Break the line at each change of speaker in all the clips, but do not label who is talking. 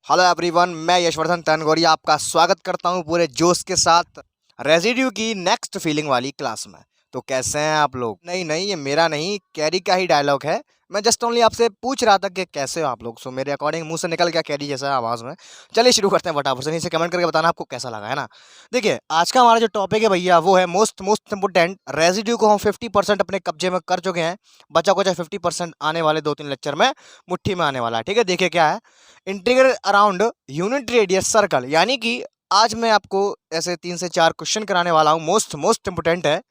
Hello everyone, मैं यशवर्धन तनगोरिया आपका स्वागत करता हूं पूरे जोश के साथ रेजिड्यू की नेक्स्ट फीलिंग वाली क्लास में। तो कैसे हैं आप लोग? नहीं नहीं, ये मेरा नहीं, कैरी का ही डायलॉग है। मैं जस्ट ओनली आपसे पूछ रहा था कि कैसे हो आप लोग। सो मेरे अकॉर्डिंग मुंह से निकल गया कैरी जैसा आवाज़ में। चलिए शुरू करते हैं फटाफट से। नीचे कमेंट करके बताना आपको कैसा लगा, है ना। देखिए, आज का हमारा जो टॉपिक है भैया, वो है मोस्ट इंपोर्टेंट। रेजिड्यू को हम 50% अपने कब्जे में कर चुके हैं। बचा कुछ 50% आने वाले 2-3 लेक्चर में मुट्ठी में आने वाला है। ठीक है, देखिए क्या है। Integral around unit radius circle, यानी कि आज मैं आपको ऐसे 3 से 4 क्वेश्चन कराने वाला हूँ, मोस्ट इंपोर्टेंट है,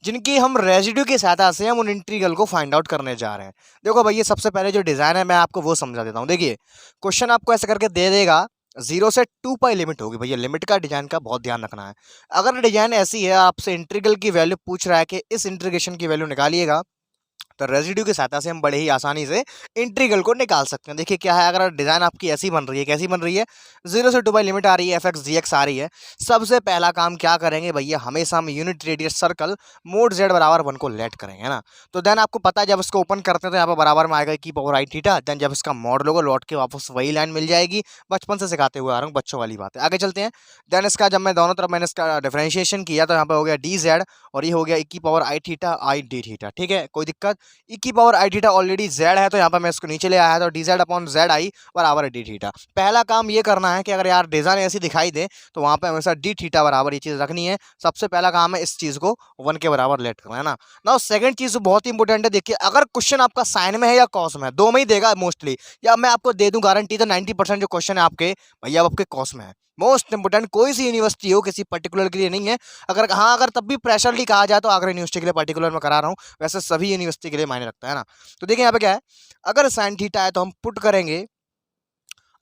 जिनकी हम रेजिड्यू की सहायता से हम उन इंटीग्रल को फाइंड आउट करने जा रहे हैं। देखो भैया, सबसे पहले जो डिजाइन है मैं आपको वो समझा देता हूँ। देखिए, क्वेश्चन आपको ऐसे करके दे देगा, 0 से 2 पाई लिमिट होगी। भैया लिमिट का डिजाइन का बहुत ध्यान रखना है। अगर डिजाइन ऐसी है, आपसे इंटीग्रल की वैल्यू पूछ रहा है कि इस इंटीग्रेशन की वैल्यू निकालिएगा, तो रेजिड्यू की सहायता से हम बड़े ही आसानी से इंटीग्रल को निकाल सकते हैं। देखिए क्या है, अगर डिजाइन आपकी ऐसी बन रही है, कैसी बन रही है, 0 से 2 बाई लिमिट आ रही है, एफ एक्स जी एक्स आ रही है। सबसे पहला काम क्या करेंगे भैया, हमेशा हम unit radius circle mode Z बराबर 1 को लेट करेंगे, है ना। तो देन आपको पता है, जब इसको ओपन करते हैं तो यहाँ पर बराबर में आएगा की पावर आई थीटा। देन जब इसका मॉड लोगे, लौट के वापस वही लाइन मिल जाएगी। बचपन से सिखाते हुए आ रहा हूँ, बच्चों वाली बात है। आगे चलते हैं। देन इसका जब मैं दोनों तरफ मैंने इसका डिफरेंशिएशन किया, तो यहाँ पे हो गया डी जेड और ये हो गया की power i theta I D theta. ठीक है, कोई दिक्कत। ई की power i theta already Z है, तो यहाँ पर मैं इसको नीचे ले आया है, तो D z upon Z I बराबर है डी थीटा। पहला काम ये करना है कि अगर यार डिजाइन ऐसी दिखाई दे, तो वहाँ पे हमेशा डी थीटा बराबर ये चीज़ रखनी है। सबसे पहला काम है इस चीज़ को 1 के बराबर लेट करना, है ना। नाउ सेकंड चीज़ बहुत ही इंपॉर्टेंट है। देखिए, अगर क्वेश्चन आपका साइन में है या कॉस में है, दो में ही देगा मोस्टली, या मैं आपको दे दूं गारंटी, तो 90% जो क्वेश्चन है आपके भैया आपके कॉस में है। मोस्ट इंपोर्टेंट, कोई सी यूनिवर्सिटी हो, किसी पर्टिकुलर के लिए नहीं है। अगर हाँ, अगर तब भी प्रेशरली कहा जाए तो आगरा यूनिवर्सिटी के लिए पर्टिकुलर में करा रहा हूँ, वैसे सभी यूनिवर्सिटी के लिए मायने रखता है ना। तो देखिए यहाँ पे क्या है, अगर साइन थीटा है तो हम पुट करेंगे,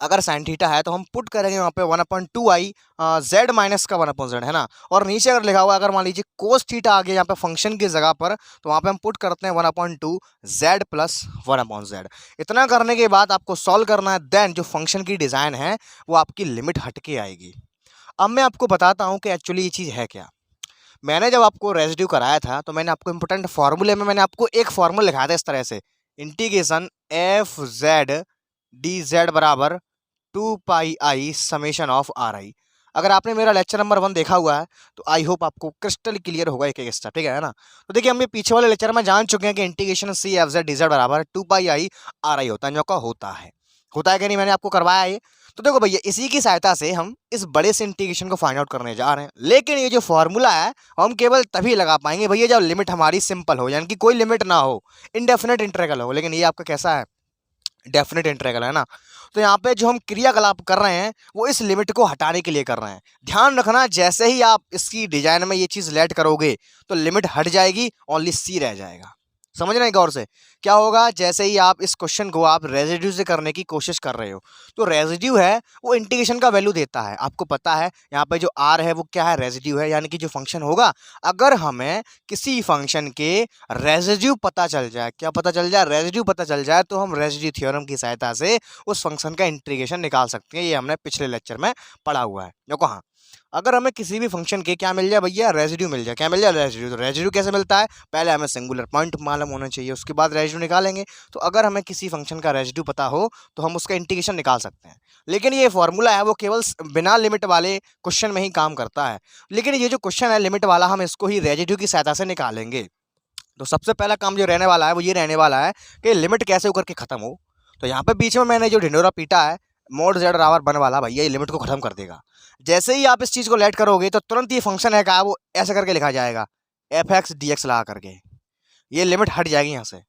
अगर साइन थीटा है तो हम पुट करेंगे वहाँ पे 1/2 आई जेड माइनस का 1/z, है ना। और नीचे अगर लिखा हुआ है, अगर मान लीजिए कोस थीटा आ गया यहाँ पे फंक्शन की जगह पर, तो वहाँ पे हम पुट करते हैं 1/2 जेड प्लस 1/z। इतना करने के बाद आपको सॉल्व करना है। देन जो फंक्शन की डिज़ाइन है वो आपकी लिमिट हट के आएगी। अब मैं आपको बताता हूँ कि एक्चुअली ये चीज़ है क्या। मैंने जब आपको रेजिड्यू कराया था, तो मैंने आपको इंपोर्टेंट फार्मूले में मैंने आपको एक फार्मूला लिखाया था इस तरह से, integration f Z D Z बराबर 2 pi i summation of r i. अगर आपने मेरा लेक्चर नंबर 1 देखा हुआ है, तो आई होप आपको क्रिस्टल क्लियर होगा एक एक स्टेप, ठीक है ना। तो देखिए, हम ये पीछे वाले लेक्चर में जान चुके हैं कि integration C F Z D Z बराबर 2 पाई आई आर आई होता है, जो का होता है कि नहीं, मैंने आपको करवाया है ये। तो देखो भैया, इसी की सहायता से हम इस बड़े से इंटीग्रेशन को फाइंड आउट करने जा रहे हैं। लेकिन ये जो फॉर्मूला है, हम केवल तभी लगा पाएंगे भैया जब लिमिट हमारी सिंपल हो, यानी कि कोई लिमिट ना हो, इनडेफिनेट इंटीग्रल हो। लेकिन ये आपका कैसा है, डेफिनेट इंटीग्रल, है ना। तो यहाँ पे जो हम क्रियाकलाप कर रहे हैं, वो इस लिमिट को हटाने के लिए कर रहे हैं। ध्यान रखना, जैसे ही आप इसकी डिजाइन में ये चीज लेट करोगे, तो लिमिट हट जाएगी, ओनली सी रह जाएगा। समझ रहे हैं गौर से। क्या होगा, जैसे ही आप इस क्वेश्चन को आप रेजिड्यू से करने की कोशिश कर रहे हो, तो रेजिड्यू है वो इंटीग्रेशन का वैल्यू देता है। आपको पता है यहाँ पे जो आर है वो क्या है, रेजिड्यू है, यानी कि जो फंक्शन होगा, अगर हमें किसी फंक्शन के रेजिड्यू पता चल जाए, क्या पता चल जाए, रेजिड्यू पता चल जाए, तो हम रेजिड्यू थ्योरम की सहायता से उस फंक्शन का इंटीग्रेशन निकाल सकते हैं। ये हमने पिछले लेक्चर में पढ़ा हुआ है। देखो हाँ, अगर हमें किसी भी फंक्शन के क्या मिल जाए भैया, रेजिड्यू मिल जाए, क्या मिल जाए, रेजिड्यू। तो रेजिड्यू कैसे मिलता है, पहले हमें सिंगुलर पॉइंट मालूम होना चाहिए, उसके बाद रेजिड्यू निकालेंगे। तो अगर हमें किसी फंक्शन का रेजिड्यू पता हो, तो हम उसका इंटीग्रेशन निकाल सकते हैं। लेकिन ये फॉर्मूला है वो केवल बिना लिमिट वाले क्वेश्चन में ही काम करता है। लेकिन ये जो क्वेश्चन है लिमिट वाला, हम इसको ही रेजिड्यू की सहायता से निकालेंगे। तो सबसे पहला काम जो रहने वाला है वो ये रहने वाला है कि लिमिट कैसे होकर के खत्म हो। तो यहाँ पे बीच में मैंने जो ढिंडोरा पीटा है, मोड जेड बराबर बन वाला, भैया ये लिमिट को खत्म कर देगा। जैसे ही आप इस चीज को लेट करोगे, तो तुरंत ये फंक्शन है का वो ऐसे करके लिखा जाएगा, एफ एक्स डी एक्स लगा करके, ये लिमिट हट जाएगी यहाँ से।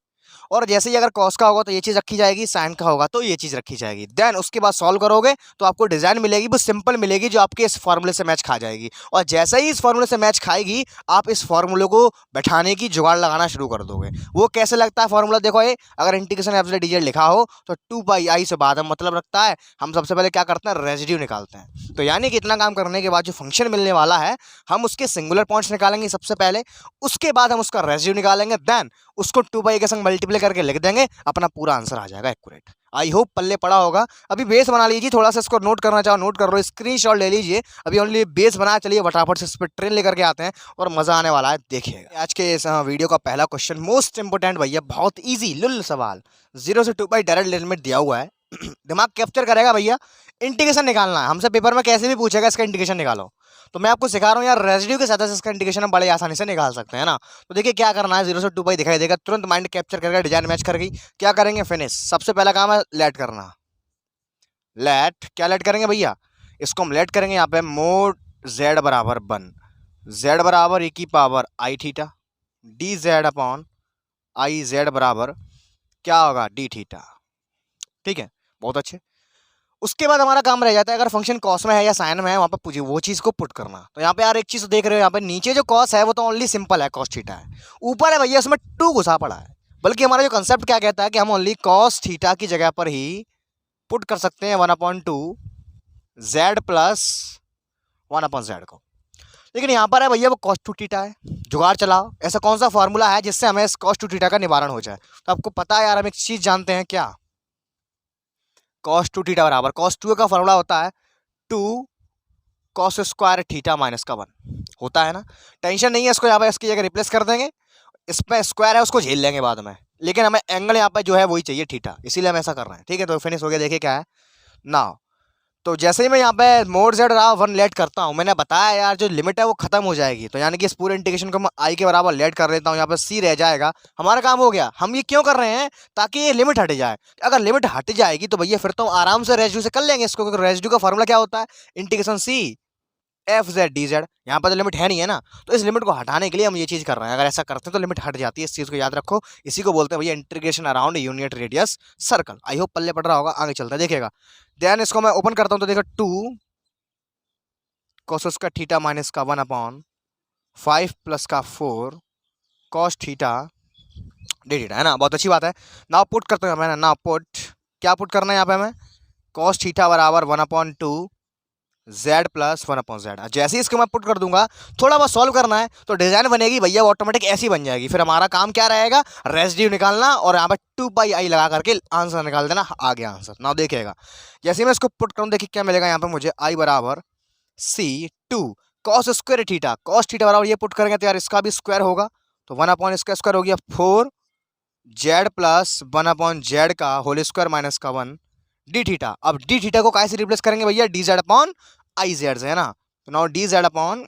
और जैसे ही अगर कॉस का होगा तो ये चीज़ रखी जाएगी, साइन का होगा तो ये चीज़ रखी जाएगी। देन उसके बाद सॉल्व करोगे तो आपको डिजाइन मिलेगी, वो सिंपल मिलेगी, जो आपके इस फॉर्मूले से मैच खा जाएगी। और जैसे ही इस फॉर्मूले से मैच खाएगी, आप इस फॉर्मूले को बैठाने की जुगाड़ लगाना शुरू कर दोगे। वो कैसे लगता है फॉर्मूला, देखो ये, अगर integration f Z D Z लिखा हो, तो 2 पाई आई से बाद में मतलब रखता है, हम सबसे पहले क्या करते हैं, रेजिड्यू निकालते हैं। तो यानी कि इतना काम करने के बाद जो फंक्शन मिलने वाला है, हम उसके सिंगुलर पॉइंट्स निकालेंगे सबसे पहले, उसके बाद हम उसका रेजिड्यू निकालेंगे। देन उसको 2 पाई के संग मल्टीप्लाई करके लिख देंगे, अपना पूरा आंसर आ जाएगा एक्यूरेट। आई होप पल्ले पड़ा होगा। अभी बेस बना लीजिए, थोड़ा सा इसको नोट करना चाहो नोट कर लो, स्क्रीनशॉट ले लीजिए। अभी ओनली बेस बना, चलिए फटाफट से इस पर ट्रेन लेकर के आते हैं और मजा आने वाला है, देखिएगा। आज के इस वीडियो का पहला क्वेश्चन मोस्ट इंपोर्टेंट भैया, बहुत ईजी लुल सवाल। 0 से 2 पाई डायरेक्ट लिमिट दिया हुआ है, दिमाग कैप्चर करेगा भैया। इंटीग्रेशन निकालना है हमसे, पेपर में कैसे भी पूछेगा इसका इंटीग्रेशन निकालो। तो मैं आपको सिखा रहा हूँ यार, रेजिड्यू के साथ इसका इंटीग्रेशन हम बड़े आसानी से निकाल सकते हैं ना। तो देखिए क्या करना है, 0 से 2 पाई दिखाई देगा, तुरंत माइंड कैप्चर करके डिजाइन मैच कर गई। क्या करेंगे, फिनिश। सबसे पहला काम है लेट करना। लेट क्या लेट करेंगे भैया, इसको हम लेट करेंगे यहाँ पे मोड जेड बराबर 1, जेड बराबर e की power i theta, d z upon i z बराबर क्या होगा, डी थीटा। ठीक है, बहुत अच्छे। उसके बाद हमारा काम रह जाता है, अगर फंक्शन कॉस में है या साइन में है, वहां पर पूछिए वो चीज को पुट करना। तो यहाँ पे यार एक चीज देख रहे हो, यहाँ पे नीचे जो कॉस है वो तो ओनली सिंपल है, कॉस थीटा है। ऊपर है भैया उसमें 2 घुसा पड़ा है, बल्कि हमारा जो कंसेप्ट क्या कहता है कि हम ओनली कॉस थीटा की जगह पर ही पुट कर सकते हैं 1/2 जेड प्लस 1/z को। लेकिन यहाँ पर है भैया वो cos 2 थीटा है। जुगाड़ चलाओ, ऐसा कौन सा फॉर्मूला है जिससे हमें cos 2 थीटा का निवारण हो जाए। तो आपको पता है यार, हम एक चीज जानते हैं क्या, cos 2 थीटा बराबर, cos 2 का फॉर्मूला होता है 2 cos स्क्वायर थीटा माइनस का 1 होता है ना। टेंशन नहीं है, इसको यहाँ पर इसकी जगह रिप्लेस कर देंगे, इस पर स्क्वायर है उसको झेल लेंगे बाद में, लेकिन हमें एंगल यहाँ पर जो है वही चाहिए थीटा, इसीलिए हम ऐसा कर रहे हैं। ठीक है, तो फिनिश हो गया। देखिए क्या है ना, तो जैसे ही मैं यहाँ पे मोड जेड रहा 1 लेट करता हूँ, मैंने बताया यार जो लिमिट है वो खत्म हो जाएगी। तो यानी कि इस पूरे इंटीग्रेशन को मैं आई के बराबर लेट कर लेता हूँ, यहाँ पे सी रह जाएगा, हमारा काम हो गया। हम ये क्यों कर रहे हैं, ताकि ये लिमिट हट जाए। अगर लिमिट हट जाएगी तो भैया फिर तो हम आराम से रेजिड्यू से कर लेंगे इसको, क्योंकि रेजिड्यू का फॉर्मूला क्या होता है, integration C F Z D Z. यहाँ पर तो लिमिट है नहीं है ना, तो इस लिमिट को हटाने के लिए हम ये चीज़ कर रहे हैं। अगर ऐसा करते हैं तो लिमिट हट जाती है, इस चीज़ को याद रखो। इसी को बोलते हैं भैया integration around unit radius circle. I hope पल्ले पड़ रहा होगा, आगे चलता है देखिएगा। देन इसको मैं ओपन करता हूँ तो देखो 2 cos का थीटा माइनस का 1/5 प्लस का 4 cos थीटा डी थीटा है ना, बहुत अच्छी बात है। नाउ पुट करते हैं मैंने, नाउ पुट क्या पुट करना है यहाँ पे हमें, cos थीटा बराबर 1/2 z प्लस 1/z। जैसे ही इसको मैं पुट कर दूंगा, थोड़ा बहुत सॉल्व करना है तो डिजाइन बनेगी भैया, वो ऑटोमेटिक ऐसी बन जाएगी। फिर हमारा काम क्या रहेगा, रेसिड्यू निकालना और यहाँ पे 2 पाई आई लगा करके आंसर निकाल देना, आ गया आंसर। नाउ देखिएगा जैसे ही मैं इसको पुट करूँ, देखिए क्या मिलेगा यहाँ पे मुझे, आई बराबर C2 cos square theta, cos theta बराबर ये पुट करेंगे तो यार इसका भी स्क्वायर होगा, तो 1 इसका स्क्वायर हो गया 4 जेड प्लस 1/z का होल स्क्वायर माइनस का 1 डी थीटा। अब डी थीटा को कैसे रिप्लेस करेंगे भैया, D z upon i Z से है ना। तो now D z upon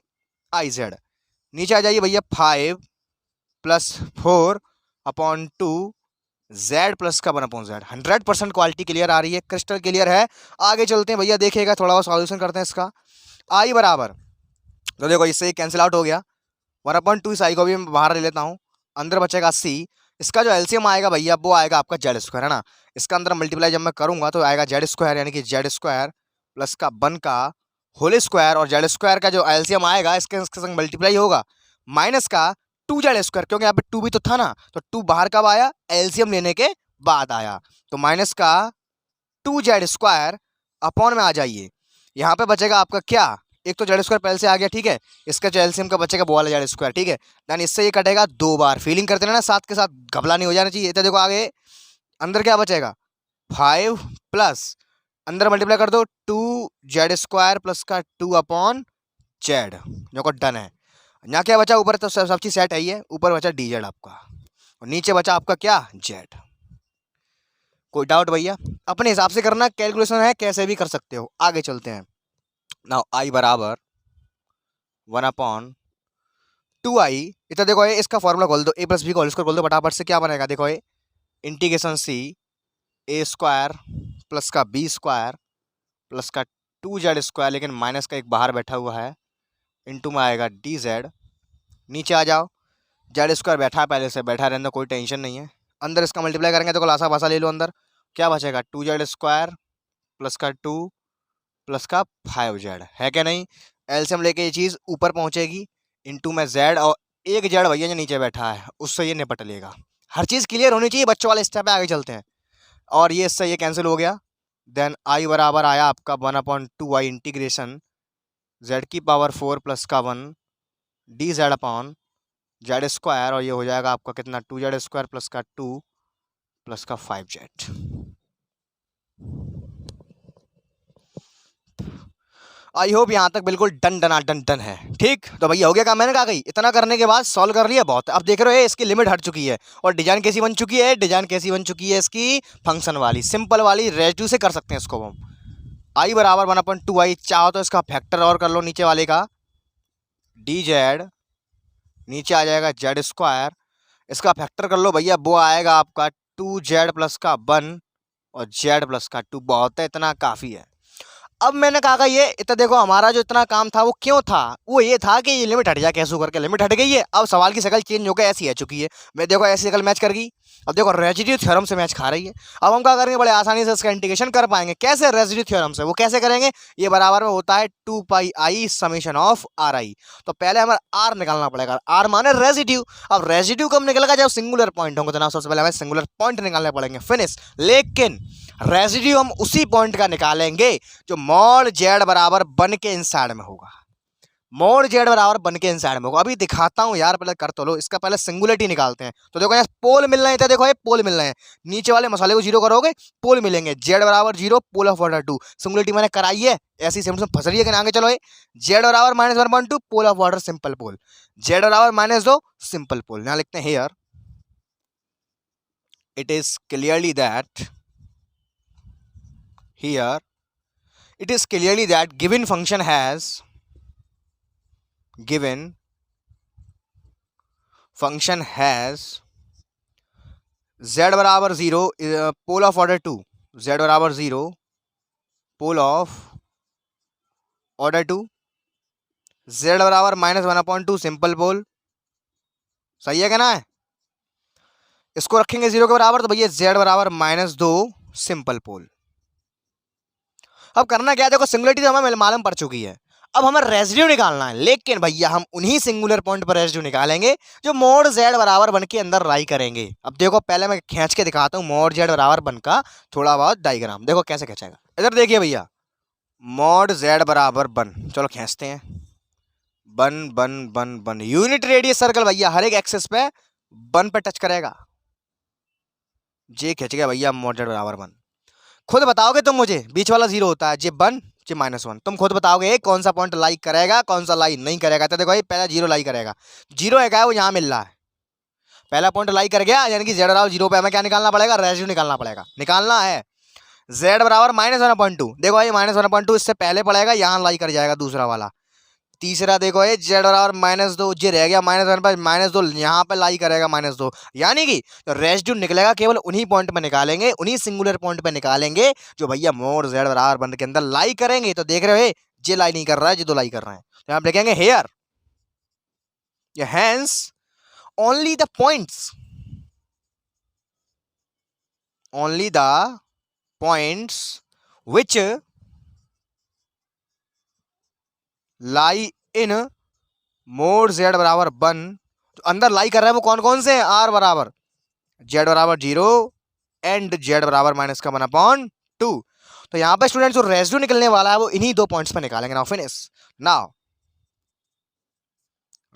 i Z, नीचे आ जाइए भैया 5 प्लस 4/2 जेड प्लस का 1/z। 100% क्वालिटी क्लियर आ रही है, क्रिस्टल क्लियर है। आगे चलते हैं भैया, देखिएगा थोड़ा और सॉल्यूशन करते हैं इसका। आई बराबर, तो देखो इससे कैंसिल आउट हो गया, 1/2 इस आई को भी मैं बाहर ले लेता हूँ, अंदर बचेगा सी। इसका जो एलसीएम आएगा भैया वो आएगा आपका जेड स्क्वायर है ना। इसका अंदर मल्टीप्लाई जब मैं करूंगा तो आएगा जेड स्क्वायर, यानी कि जेड स्क्वायर प्लस का 1 का होल स्क्वायर, और जेड स्क्वायर का जो एलसीएम आएगा इसके संग मल्टीप्लाई होगा माइनस का 2 जेड स्क्वायर, क्योंकि यहाँ पे 2 भी तो था ना, तो 2 बाहर कब आया, एलसीएम लेने के बाद आया। तो माइनस का 2 जेड स्क्वायर अपॉन में आ जाइए, यहाँ पे बचेगा आपका क्या, एक तो जेड स्क्वायर पहले से आ गया, ठीक है, इसका जो एलसीएम का बचेगा वो वाला जेड स्क्वायर, ठीक है। देन इससे ये कटेगा 2 बार, फीलिंग करते रहना साथ के साथ, घबला नहीं हो जाना चाहिए। तो देखो आगे अंदर क्या बचेगा, 5 प्लस अंदर मल्टीप्लाई कर दो 2 जेड स्क्वायर प्लस का 2/z, जो को डन है। यहाँ क्या बचा, ऊपर तो सब चीज सेट है ही है, ऊपर बचा डी जेड आपका, और नीचे बचा आपका क्या, जेड। कोई डाउट भैया, अपने हिसाब से करना, कैलकुलेशन है कैसे भी कर सकते हो। आगे चलते हैं। नाउ आई बराबर 1/2i, इतना देखो ये इसका फॉर्मूला खोल दो, a प्लस बी का होल स्क्वायर खोल दो फटाफट से, क्या बनेगा देखो ये, integration C a square plus का b स्क्वायर प्लस का 2z स्क्वायर, लेकिन माइनस का एक बाहर बैठा हुआ है, इंटू में आएगा डी जेड। नीचे आ जाओ, जेड स्क्वायर बैठा है पहले से, बैठा रहने, कोई टेंशन नहीं है। अंदर इसका मल्टीप्लाई करेंगे तो लासा भाषा ले लो, अंदर क्या बचेगा, 2z स्क्वायर प्लस का 2 प्लस का 5z है क्या नहीं। एलसीएम लेके ये चीज़ ऊपर पहुंचेगी, इंटू में जेड, और एक जेड भैया जो नीचे बैठा है उससे ये निपट लेगा। हर चीज़ क्लियर होनी चाहिए बच्चों वाले स्टेप पे। आगे चलते हैं, और ये इससे ये कैंसिल हो गया। देन आई बराबर आया आपका 1/2i इंटीग्रेशन जेड की पावर 4 प्लस का 1 D z upon Z square, और ये हो जाएगा आपका कितना, 2z स्क्वायर प्लस का 2 प्लस का 5z। आई होप यहाँ तक बिल्कुल डन डन डन डन है। ठीक, तो भैया हो गया काम, मैंने कहा गई इतना करने के बाद सॉल्व कर लिया बहुत। अब देख रहे हो इसकी लिमिट हट चुकी है, और डिजाइन कैसी बन चुकी है, डिजाइन कैसी बन चुकी है इसकी, फंक्शन वाली, सिंपल वाली, रेजिड्यू से कर सकते हैं इसको हम। आई बराबर 1/2 आई, चाहो तो इसका फैक्टर और कर लो नीचे वाले का, डी जेड, नीचे आ जाएगा जेड स्क्वायर, इसका फैक्टर कर लो भैया, वो आएगा आपका 2z+1 और z+2। बहुत है, इतना काफ़ी है। अब मैंने कहा ये इतना देखो, हमारा जो इतना काम था वो क्यों था, वो ये था कि ये लिमिट हट जाए, कैसे करके लिमिट हट गई है। अब सवाल की शक्ल चेंज होकर ऐसी है चुकी है, मैं देखो ऐसी शक्ल मैच कर गई। अब देखो रेजिड्यू थ्योरम से मैच खा रही है। अब हम क्या करेंगे, बड़े आसानी से इसका इंटीग्रेशन कर पाएंगे। कैसे? रेजिड्यू थ्योरम से। वो कैसे करेंगे, ये बराबर में होता है 2πi summation of r i. तो पहले हमें आर निकालना पड़ेगा, आर माने रेजिड्यू। अब रेजिड्यू कब निकलेगा, जब सिंगुलर पॉइंट होंगे। तो ना सबसे पहले हमें सिंगुलर पॉइंट निकालने पड़ेंगे, फिनिश। लेकिन रेजिड्यू हम उसी पॉइंट का निकालेंगे जो मॉड जेड बराबर 1 के इनसाइड में होगा, मॉड जेड बराबर 1 के इनसाइड में होगा। अभी दिखाता हूं यार, पहले कर तो लो, इसका पहले सिंगुलरिटी निकालते हैं। तो देखो यहाँ पोल मिल रहे हैं, देखो ये पोल मिल रहे हैं, नीचे वाले मसाले को जीरो करोगे पोल मिलेंगे, जेड बराबर 0 पोल ऑफ ऑर्डर 2। सिंगुलरिटी मैंने कराई है, ऐसी सिम्पल फंस रही है कि आगे चलो। ये जेड बराबर -1/2 pole of order simple pole, Z बराबर -2 सिंपल पोल। यहाँ लिखते हैं here it is clearly that, here it is clearly that given function has z बराबर 0 पोल ऑफ ऑर्डर 2, z बराबर 0 पोल ऑफ ऑर्डर 2, z बराबर -1/2 सिंपल पोल। सही है क्या ना है? इसको रखेंगे 0 के बराबर, तो भैया z बराबर -2 सिंपल पोल। अब करना क्या है, देखो सिंगुलरिटी तो हमें मालूम पड़ चुकी है, अब हमें रेजिड्यू निकालना है। लेकिन भैया हम उन्हीं सिंगुलर पॉइंट पर रेजिड्यू निकालेंगे जो मोड जेड बराबर 1 के अंदर लाई करेंगे। अब देखो पहले मैं खींच के दिखाता हूँ मोड जेड बराबर 1 का थोड़ा बहुत डायग्राम, देखो कैसे खींचेगा। इधर देखिए भैया, मोड जेड बराबर 1, चलो खींचते हैं। 1 यूनिट रेडियस सर्कल भैया हर एक एक्सिस पे 1 पे टच करेगा। जे खींच गया भैया मोड जेड बराबर 1। खुद बताओगे तुम मुझे, बीच वाला 0 होता है, जे 1 जे -1, तुम खुद बताओगे कौन सा पॉइंट लाइक करेगा कौन सा लाइक नहीं करेगा। तो देखो ये पहला 0 लाइक करेगा, 0 है वो यहाँ मिल रहा है, पहला पॉइंट लाइक कर गया, यानी कि जेड बराबर 0 पे हमें क्या निकालना पड़ेगा, रेशियो निकालना पड़ेगा। निकालना है z बराबर -1/2, देखो ये -1/2 इससे पहले पड़ेगा, यहाँ लाइक कर जाएगा दूसरा वाला। तीसरा देखो ये z बराबर -2, जे रह गया -1 पर -2, यहाँ पे लाई करेगा -2, यानी कि तो रेजिड्यू निकलेगा केवल उन्हीं पॉइंट पे निकालेंगे, उन्हीं सिंगुलर पॉइंट पे निकालेंगे जो भैया मोड z बराबर 1 के अंदर लाई करेंगे। तो देख रहे हो जे लाई नहीं कर रहा है, जे 2 लाई कर रहे हैं। तो आप देखेंगे here hence only the points, which lie in mod z बराबर 1, तो अंदर लाई कर रहा है वो कौन कौन से हैं, r बराबर z बराबर 0 एंड z बराबर -1/2। तो यहाँ पे स्टूडेंट्स जो रेजिड्यू निकलने वाला है वो इन्हीं 2 पॉइंट्स पे निकालेंगे। Now finish, now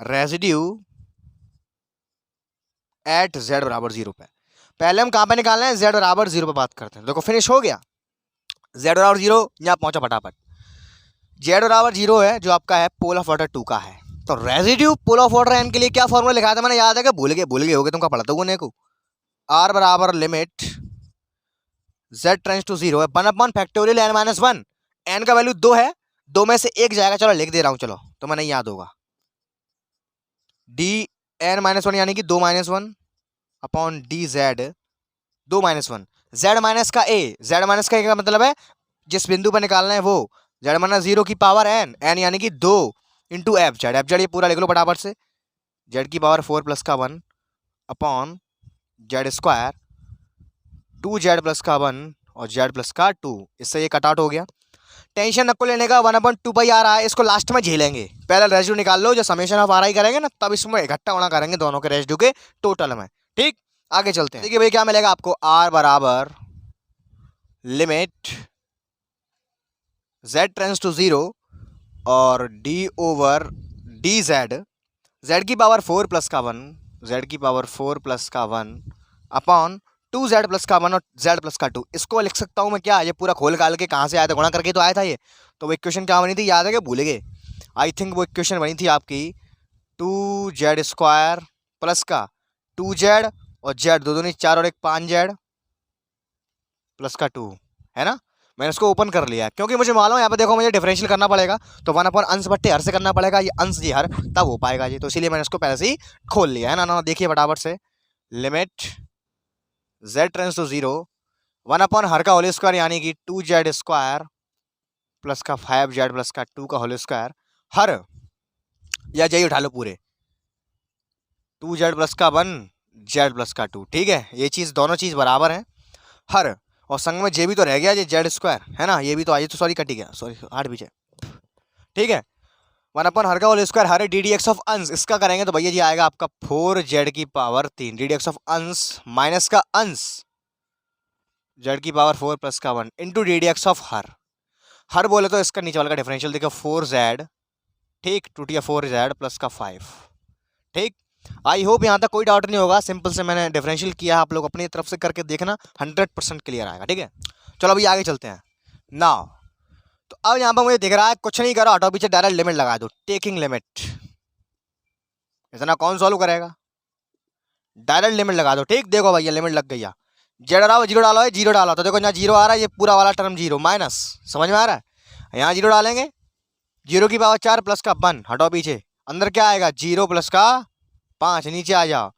residue at z बराबर 0 पे, पहले हम कहाँ पे निकालना है, z बराबर 0 पे बात करते हैं। देखो फिनिश हो गया, z बराबर 0 यहाँ पहुंचा फटाफट, z बराबर 0 है जो आपका है पोल ऑफ ऑर्डर 2 का है। तो residue pole of order n के लिए क्या फॉर्मूला लिखा था मैंने, याद है कि भूल गए होगे, तुमका पढ़ा था को, r बराबर लिमिट z टेंड्स टू 0 है 1/फैक्टोरियल n - 1, n का वैल्यू 2 है, 2 में से 1 जाएगा, चलो लिख दे रहा हूं, चलो तो मैं नहीं याद होगा, डी n - 1 यानी कि 2 - 1 upon D Z 2 - 1, z minus का a, z माइनस का a का मतलब है जिस बिंदु पर निकालना है वो, z माइनस 0 की पावर n, n यानी कि 2 इंटू एफ जेड ये पूरा लिख लो फटाफट से, z की power 4 + 1 upon Z square 2z + 1 और z + 2, इससे ये कट आउट हो गया। टेंशन नको लेने का, 1/2π आ रहा है, इसको लास्ट में झेलेंगे। पहले रेजिड्यू निकाल लो, जो समेशन ऑफ आर आई करेंगे ना तब इसमें इकट्ठा होना करेंगे दोनों के रेजिड्यू के टोटल में। ठीक, आगे चलते हैं। देखिए भाई क्या मिलेगा आपको, r बराबर लिमिट z टेंड्स टू 0 और d ओवर डी z की पावर 4 + 1, z की पावर 4 + 1 अपॉन 2z + 1 और z + 2। इसको लिख सकता हूं मैं क्या, ये पूरा खोल काल के कहाँ से आया था, गुणा करके तो आया था ये। तो वो इक्वेशन क्या बनी थी, याद है कि भूल गए, आई थिंक वो इक्वेशन बनी थी आपकी 2z² प्लस का 2z और z 2 दूनी 4 और 1 5z प्लस का 2, है ना, मैंने इसको ओपन कर लिया क्योंकि मुझे मालूम है यहाँ पे देखो मुझे डिफरेंशियल करना पड़ेगा, तो 1 अंश बट्टे हर से करना पड़ेगा, ये अंश जी हर तब हो पाएगा जी, तो इसीलिए मैंने इसको पहले से ही खोल लिया है ना। देखिए फटाफट से, लिमिट z टेंड्स टू 0, 1 हर का होल स्क्वायर यानी कि 2z स्क्वायर प्लस का 5z प्लस का 2 का होल स्क्वायर, हर या जय उठा लो पूरे 2z प्लस का 1 z प्लस का 2, ठीक है, ये चीज़ दोनों चीज़ बराबर है, हर, और संग में जे भी तो रह गया ये जेड स्क्वायर है ना, ये भी तो आई तो सॉरी कटी गया, सॉरी 8 पीछे, ठीक है, 1 हर का होल स्क्वायर, हर डी डी एक्स ऑफ अंश, इसका करेंगे तो भैया जी आएगा आपका 4z की power 3, D D X of अंश माइनस का अंश z की पावर 4 प्लस का 1 into D D X of her बोले तो इसका नीचे वाला का डिफरेंशियल देखो 4z, ठीक, 2 प्लस का 5, ठीक। आई होप यहाँ तक कोई डाउट नहीं होगा, सिंपल से मैंने डिफरेंशियल किया, आप लोग अपनी तरफ से करके देखना 100% क्लियर आएगा, ठीक है। चलो अभी आगे चलते हैं नाउ। तो अब यहाँ पर मुझे दिख रहा है कुछ नहीं करो, ऑटो पीछे डायरेक्ट लिमिट लगा दो, टेकिंग लिमिट, इतना कौन सॉल्व करेगा, डायरेक्ट लिमिट लगा दो, ठीक। देखो भैया लिमिट लग गई, जेड डालो, जीरो डालो, जीरो डालो, तो देखो यहाँ जीरो आ रहा है, ये पूरा वाला टर्म जीरो माइनस, समझ में आ रहा है, यहाँ जीरो डालेंगे, 0 की पावर 4 प्लस का 1, हटाओ पीछे, अंदर क्या आएगा 0 प्लस का 5, नीचे आ जाओ,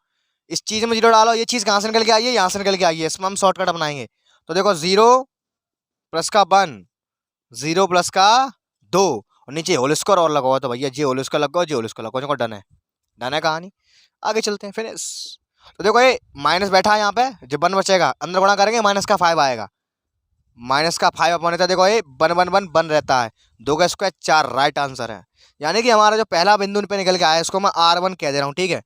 इस चीज़ में जीरो डालो, ये चीज़ कहाँ से निकल के आई है, यहाँ से निकल के आई है, इसमें हम शॉर्टकट अपनाएंगे, तो देखो 0 प्लस का 1, 0 प्लस का 2, और नीचे होल स्क्वायर और लगाओ, तो भैया जी होल स्क्वायर लगाओ, जी होल स्क्वायर लगाओ, डन है, डन है कहानी। आगे चलते हैं फिनिश। तो देखो ये माइनस बैठा है यहाँ पे, जब 1 बचेगा अंदर गुणा करेंगे माइनस का 5 आएगा, माइनस का 5 अपॉन रहता है, देखो ये 1 1 1 1 रहता है, 2 का स्क्वायर 4 राइट आंसर है। यानी कि हमारा जो पहला बिंदु पे निकल के आया इसको मैं R1 कह दे रहा हूँ, ठीक है।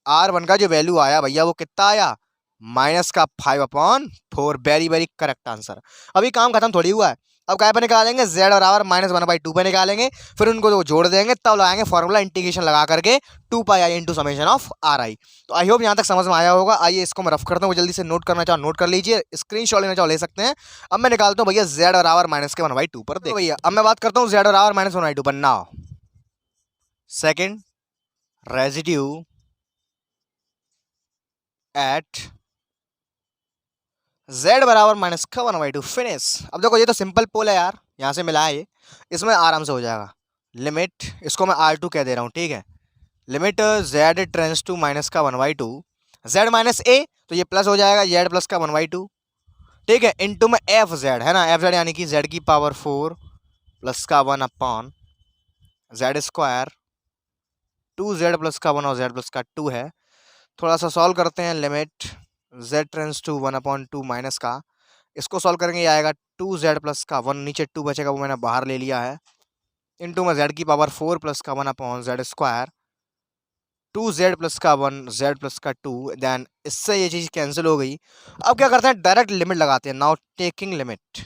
R1 का जो वैल्यू आया भैया वो कितना आया, माइनस का 5/4, वेरी वेरी करेक्ट आंसर। अभी काम खत्म थोड़ी हुआ है, अब क्या पे निकालेंगे, z बराबर -1/2 पे निकालेंगे, फिर उनको तो जोड़ देंगे, तब लगाएंगे फॉर्मूला इंटीग्रेशन लगा करके 2πi into summation of ri। तो आई होप यहाँ तक समझ में आया होगा। आइए इसको मैं रफ करता हूँ, जल्दी से नोट करना चाहो नोट कर लीजिए, स्क्रीनशॉट लेना चाहो ले सकते हैं। अब मैं निकालता हूँ भैया z बराबर -1/2 पर, देखो भैया अब मैं बात करता हूँ z बराबर -1/2 पर। Now second residue at z बराबर -1/2 फिनिश। अब देखो ये तो सिंपल पोल है यार, यहाँ से मिला है ये, इसमें आराम से हो जाएगा। लिमिट इसको मैं R2 कह दे रहा हूँ, ठीक है, limit z tends to -1/2, z minus a, तो ये प्लस हो जाएगा z प्लस का 1/2, ठीक है, इंटू में एफ जेड है ना, एफ जेड यानी कि z की पावर 4 प्लस का 1 upon z square, 2z plus का 1 और z प्लस का 2 है। थोड़ा सा सॉल्व करते हैं, limit z tends to 1/2 minus का, इसको सॉल्व करेंगे ये आएगा 2z प्लस का 1, नीचे 2 बचेगा वो मैंने बाहर ले लिया है, इंटू में z की पावर 4 प्लस का 1 upon z square, 2z plus का 1 z प्लस का 2, देन इससे ये चीज़ कैंसिल हो गई। अब क्या करते हैं, डायरेक्ट लिमिट लगाते हैं। Now taking limit,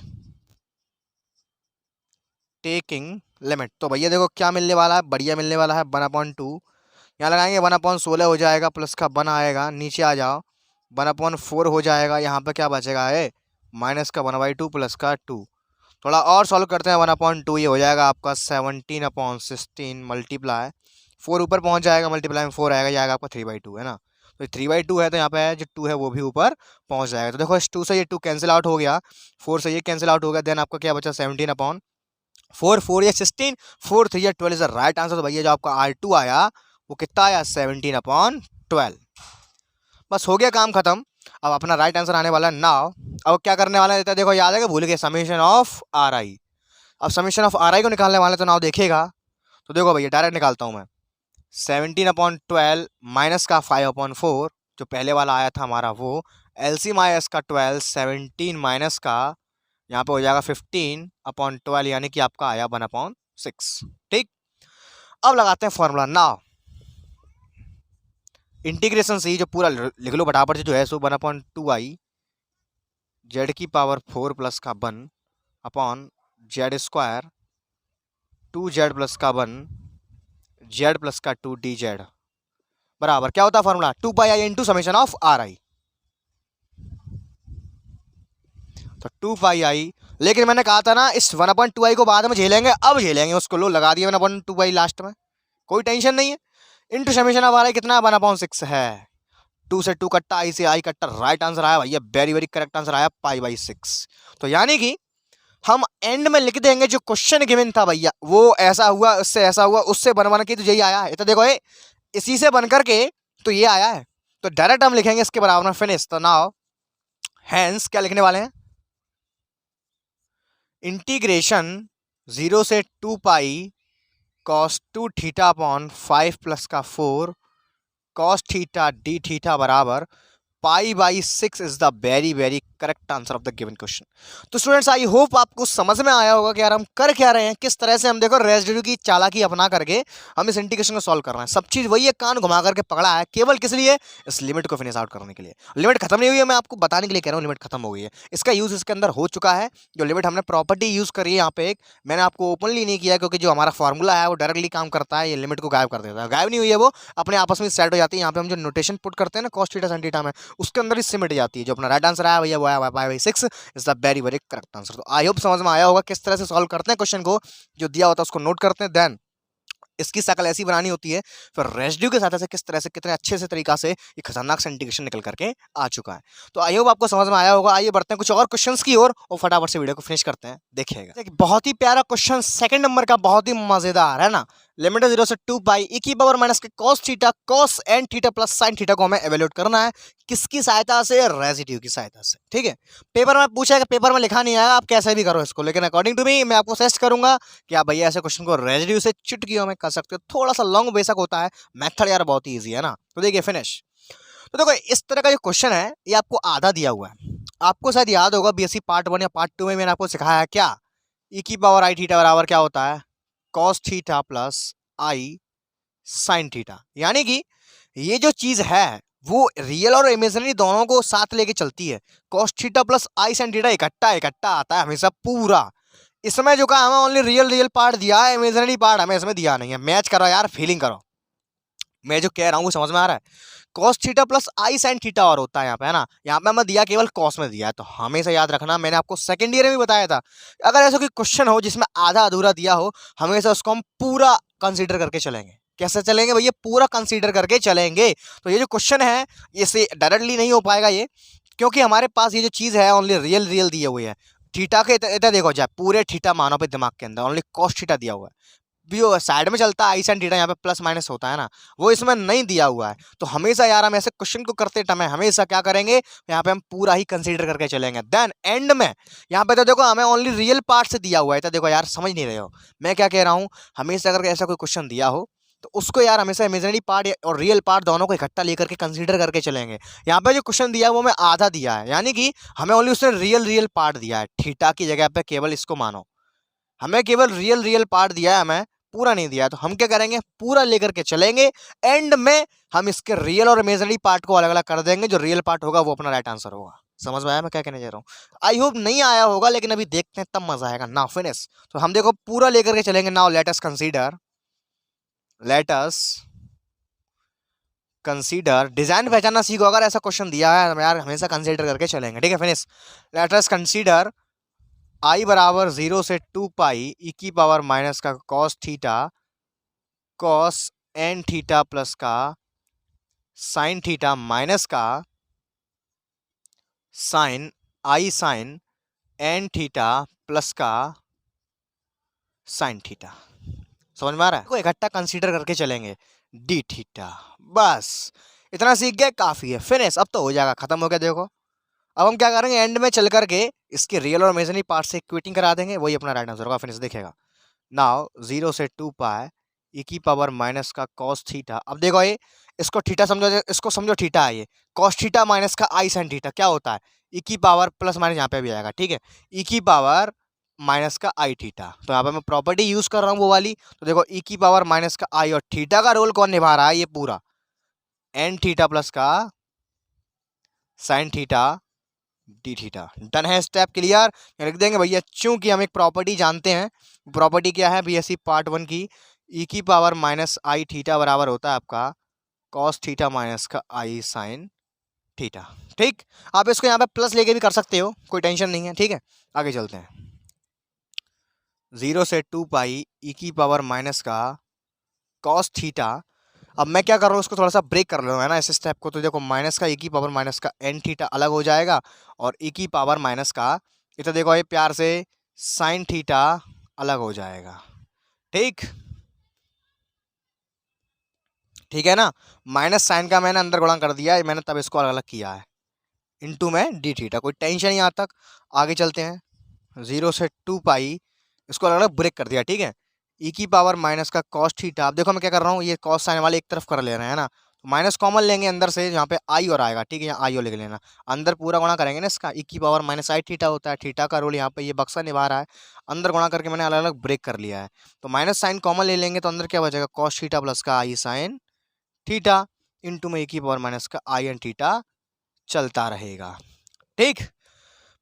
taking limit, तो भैया देखो क्या मिलने वाला है, बढ़िया मिलने वाला है 1/2, यहाँ लगाएंगे 1/16 हो जाएगा, प्लस का 1 आएगा, नीचे आ जाओ 1/4 हो जाएगा, यहाँ पे क्या बचेगा है माइनस का 1/2 प्लस का 2। थोड़ा और सॉल्व करते हैं, 1/2 ये हो जाएगा आपका 17/16 मल्टीप्लाई 4 ऊपर पहुँच जाएगा, मल्टीप्लाई में 4 आएगा, ये आएगा आपका 3/2 है ना, तो 3/2 है, तो यहाँ पे है जो 2 है वो भी ऊपर पहुँच जाएगा। तो देखो इस 2 से ये 2 कैंसिल आउट हो गया, 4 से ये कैंसिल आउट हो गया, देन आपका क्या बचा 17/4, 4 या 16, 4 3 या 12 इज द राइट आंसर। तो भैया जो आपका R2 आया वो कितना आया 17/12। बस हो गया काम खत्म, अब अपना राइट आंसर आने वाला है। नाउ अब क्या करने वाला है, देखो याद है कि भूल गए, समेशन ऑफ RI। अब समेशन ऑफ RI को निकालने वाले, तो नाउ देखिएगा, तो देखो भैया डायरेक्ट निकालता हूँ मैं, 17/12 माइनस का 5/4, जो पहले वाला आया था हमारा वो, LCM आया इसका 12, 17 माइनस का यहाँ पे हो जाएगा 15/12, यानी कि आपका आया 1/6, ठीक। अब लगाते हैं फॉर्मूला। नाउ इंटीग्रेशन से ही जो पूरा लिख लो फटाफट से, जो है सो 1/2i z की पावर 4 प्लस का 1 upon z square, 2z plus का 1 z प्लस का 2 dz बराबर क्या होता है formula 2πi into summation of RI। तो 2πi, लेकिन मैंने कहा था ना इस 1/2i को बाद में झेलेंगे, अब झेलेंगे उसको, लो लगा दिया 1/2i लास्ट में, कोई टेंशन नहीं है। इंटू समेशन ऑफ RI कितना है 1/6 है, 2 से 2 कट्टा, आई से आई कट्टा, राइट आंसर आया भैया, वेरी वेरी करेक्ट आंसर आया π/6। तो यानी कि हम एंड में लिख देंगे जो क्वेश्चन गिवन था भैया, वो ऐसा हुआ, उससे ऐसा हुआ, उससे बन के तो यही आया है। तो देखो ये इसी से बन करके तो ये आया है, तो डायरेक्ट हम लिखेंगे इसके बराबर में फिनिश। तो नाउ हैंस क्या लिखने वाले हैं, इंटीग्रेशन 0 से 2 pi cos 2 theta upon 5 plus का 4 कॉस थीटा डी थीटा बराबर pi by 6 is the very very correct answer of the given question. तो स्टूडेंट्स आई होप आपको समझ में आया होगा कि यार हम कर क्या रहे हैं, किस तरह से हम देखो रेसिड्यू की चालाकी अपना करके हम इस इंटीग्रेशन को सॉल्व कर रहे हैं। सब चीज वही है, कान घुमा करके पकड़ा है केवल किस लिए, इस लिमिट को फिनिश आउट करने के लिए। लिमिट खत्म नहीं हुई है, मैं आपको बताने के लिए कह रहा हूँ लिमिट खत्म हो गई है, इसका यूज इसके अंदर हो चुका है। जो लिमिट हमने प्रॉपर्टी यूज करी है यहाँ पे, एक मैंने आपको ओपनली नहीं किया क्योंकि जो हमारा फॉर्मूला है वो डायरेक्टली काम करता है, ये लिमिट को गायब कर देता है। गायब नहीं हुई है, वो अपने आपस में सेट हो जाती है। यहाँ पे हम जो नोटेशन पुट करते हैं ना कॉस थीटा sin थीटा में, उसके अंदर ही सिमट जाती है। जो अपना राइट आंसर आया भैया वो आया pi by 6 is the very very correct answer. तो आई होप समझ में आया होगा किस तरह से सॉल्व करते हैं क्वेश्चन को, जो दिया होता है उसको नोट करते हैं, देन इसकी शक्ल ऐसी बनानी होती है, फिर रेसिड्यू के साथ से किस तरह से कितने अच्छे से तरीका से ये खतरनाक सा इंटीग्रेशन निकल करके आ चुका है। तो आई होप आपको समझ में आया होगा। आइए बढ़ते हैं कुछ और क्वेश्चंस की ओर और फटाफट से वीडियो को फिनिश करते हैं, देखिएगा। बहुत ही प्यारा क्वेश्चन सेकंड नंबर का, बहुत ही मजेदार है ना। लिमिट 0 से 2 पाई e की पावर माइनस के cos theta cos n theta plus sin theta को हमें एवेल्यूएट करना है, किसकी सहायता से, रेसिड्यू की सहायता से। ठीक है, पेपर में पूछा है, पेपर में लिखा नहीं आएगा, आप कैसे भी करो इसको, लेकिन अकॉर्डिंग टू मी मैं आपको सजेस्ट करूंगा कि आप भैया ऐसे क्वेश्चन को रेसिड्यू से चुटकियों में कर सकते हो। थोड़ा सा लॉन्ग बेशक होता है, मेथड यार बहुत ही ईजी है ना। तो देखिए फिनिश। तो देखो इस तरह का जो क्वेश्चन है ये आपको आधा दिया हुआ है, आपको शायद याद होगा बीएससी पार्ट 1 या पार्ट 2 में मैंने आपको सिखाया है क्या, e की पावर i थीटा बराबर क्या होता है, cos theta plus i sin theta. यानी कि ये जो चीज है वो रियल और इमेजिनरी दोनों को साथ लेके चलती है। cos theta plus i sin theta इकट्ठा इकट्ठा आता है हमेशा पूरा। इसमें जो कहा हमें ओनली रियल रियल पार्ट दिया है, इमेजिनरी पार्ट हमें इसमें दिया नहीं है। मैच करो यार, फीलिंग करो, मैं जो कह रहा हूँ वो समझ में आ रहा है। cos theta plus i sin theta और होता है यहाँ पे, है ना। यहाँ पे हमें दिया केवल cos में दिया है, तो हमेशा याद रखना, मैंने आपको सेकंड ईयर में भी बताया था, अगर ऐसा कोई क्वेश्चन हो जिसमें आधा अधूरा दिया हो, हमेशा उसको हम पूरा कंसीडर करके चलेंगे। कैसे चलेंगे भैया, पूरा कंसीडर करके चलेंगे। तो ये जो क्वेश्चन है इससे डायरेक्टली नहीं हो पाएगा ये, क्योंकि हमारे पास ये जो चीज़ है ओनली रियल रियल दिए हुए है। थीटा के इधर देखो जाए, पूरे थीटा मानो पे दिमाग के अंदर ओनली cos थीटा दिया हुआ है, भी साइड में चलता है आई sin थीटा, यहाँ पे प्लस माइनस होता है ना, वो इसमें नहीं दिया हुआ है। तो हमेशा यार हम ऐसे क्वेश्चन को करते टाइम हमेशा क्या करेंगे, यहाँ पे हम पूरा ही कंसीडर करके चलेंगे। देन एंड में यहाँ पे तो देखो हमें ओनली रियल पार्ट से दिया हुआ है, तो देखो यार समझ नहीं रहे हो मैं क्या कह रहा हूँ। हमेशा अगर ऐसा कोई क्वेश्चन दिया हो तो उसको यार हमेशा इमेजिनरी पार्ट और रियल पार्ट दोनों को इकट्ठा लेकर के कंसीडर करके चलेंगे। यहाँ पे जो क्वेश्चन दिया है वो हमें आधा दिया है, यानी कि हमें ओनली उसने रियल रियल पार्ट दिया है, थीटा की जगह पे केवल इसको मानो, हमें केवल रियल रियल पार्ट दिया है, हमें पूरा नहीं दिया है। तो हम क्या करेंगे, पूरा लेकर के चलेंगे, एंड में हम इसके रियल और इमेजिनरी पार्ट को अलग अलग कर देंगे, जो रियल पार्ट होगा वो अपना राइट आंसर होगा। समझ में आया मैं क्या कहने जा रहा हूँ, आई होप नहीं आया होगा, लेकिन अभी देखते हैं तब मजा आएगा। Now finish. तो हम देखो पूरा लेकर के चलेंगे। Now let us consider design पहचानना सीखो, अगर ऐसा क्वेश्चन दिया है तो यार हमेशा कंसीडर करके चलेंगे। ठीक है, finish. Let us consider i बराबर 0 से 2 पाई e की पावर माइनस का cos theta cos n theta plus का sin थीटा माइनस का sin i sin n theta plus का sin थीटा। समझ में आ रहा है, को इकट्ठा कंसीडर करके चलेंगे। d थीटा, बस इतना सीख गए काफी है। फिनिश, अब तो हो जाएगा, खत्म हो गया। देखो अब हम क्या करेंगे, एंड में चल करके इसके रियल और इमेजिनरी पार्ट से इक्वेटिंग करा देंगे, वही अपना राइट आंसर होगा। फिनिश देखेगा। नाउ 0 से 2 पाई e की पावर माइनस का cos थीटा। अब देखो ये इसको थीटा समझो, इसको समझो थीटा है, ये cos थीटा माइनस का i sin थीटा क्या होता है, e की पावर प्लस माइनस यहाँ पे भी आएगा। ठीक है, e की पावर माइनस का i थीटा। तो यहाँ पे मैं प्रॉपर्टी यूज कर रहा हूँ वो वाली। तो देखो e की पावर माइनस का i, और थीटा का रोल कौन निभा रहा है, ये पूरा n थीटा प्लस का sin theta D theta. Done है, स्टेप क्लियर। लिख देंगे भैया, चूंकि हम एक प्रॉपर्टी जानते हैं, प्रॉपर्टी क्या है बीएससी पार्ट 1 की, e की पावर माइनस आई थीटा बराबर होता है आपका cos थीटा माइनस का आई sin थीटा। ठीक, आप इसको यहाँ पे प्लस लेके भी कर सकते हो, कोई टेंशन नहीं है। ठीक है, आगे चलते हैं। 0 से 2 पाई e की पावर माइनस का cos थीटा। अब मैं क्या कर रहा हूँ, उसको थोड़ा सा ब्रेक कर लो है ना इस स्टेप को। तो देखो माइनस का e की पावर माइनस का n थीटा अलग हो जाएगा, और e की पावर माइनस का, ये तो देखो ये प्यार से साइन थीटा अलग हो जाएगा। ठीक ठीक है ना। माइनस साइन का मैंने अंदर गुणा कर दिया है, मैंने तब इसको अलग अलग किया है। इनटू में डी थीटा, कोई टेंशन नहीं यहाँ तक। आगे चलते हैं। 0 से 2 पाई, इसको अलग अलग ब्रेक कर दिया। ठीक है। ई की पावर माइनस का कॉस थीटा। अब देखो मैं क्या कर रहा हूँ, ये कॉस साइन वाले एक तरफ कर ले रहे हैं ना, तो माइनस कॉमन लेंगे अंदर से, यहाँ पे आई और आएगा। ठीक है, यहाँ आई और लिख लेना। अंदर पूरा गुणा करेंगे ना इसका, ई की पावर माइनस आई थीटा होता है, थीटा का रोल यहाँ पे ये बक्सा निभा रहा है। अंदर गुणा करके मैंने अलग अलग ब्रेक कर लिया है। तो माइनस साइन कॉमन ले लेंगे तो अंदर क्या बचेगा, कॉस थीटा प्लस का आई साइन थीटा इंटू में ई की पावर माइनस का आई एन थीटा चलता रहेगा। ठीक,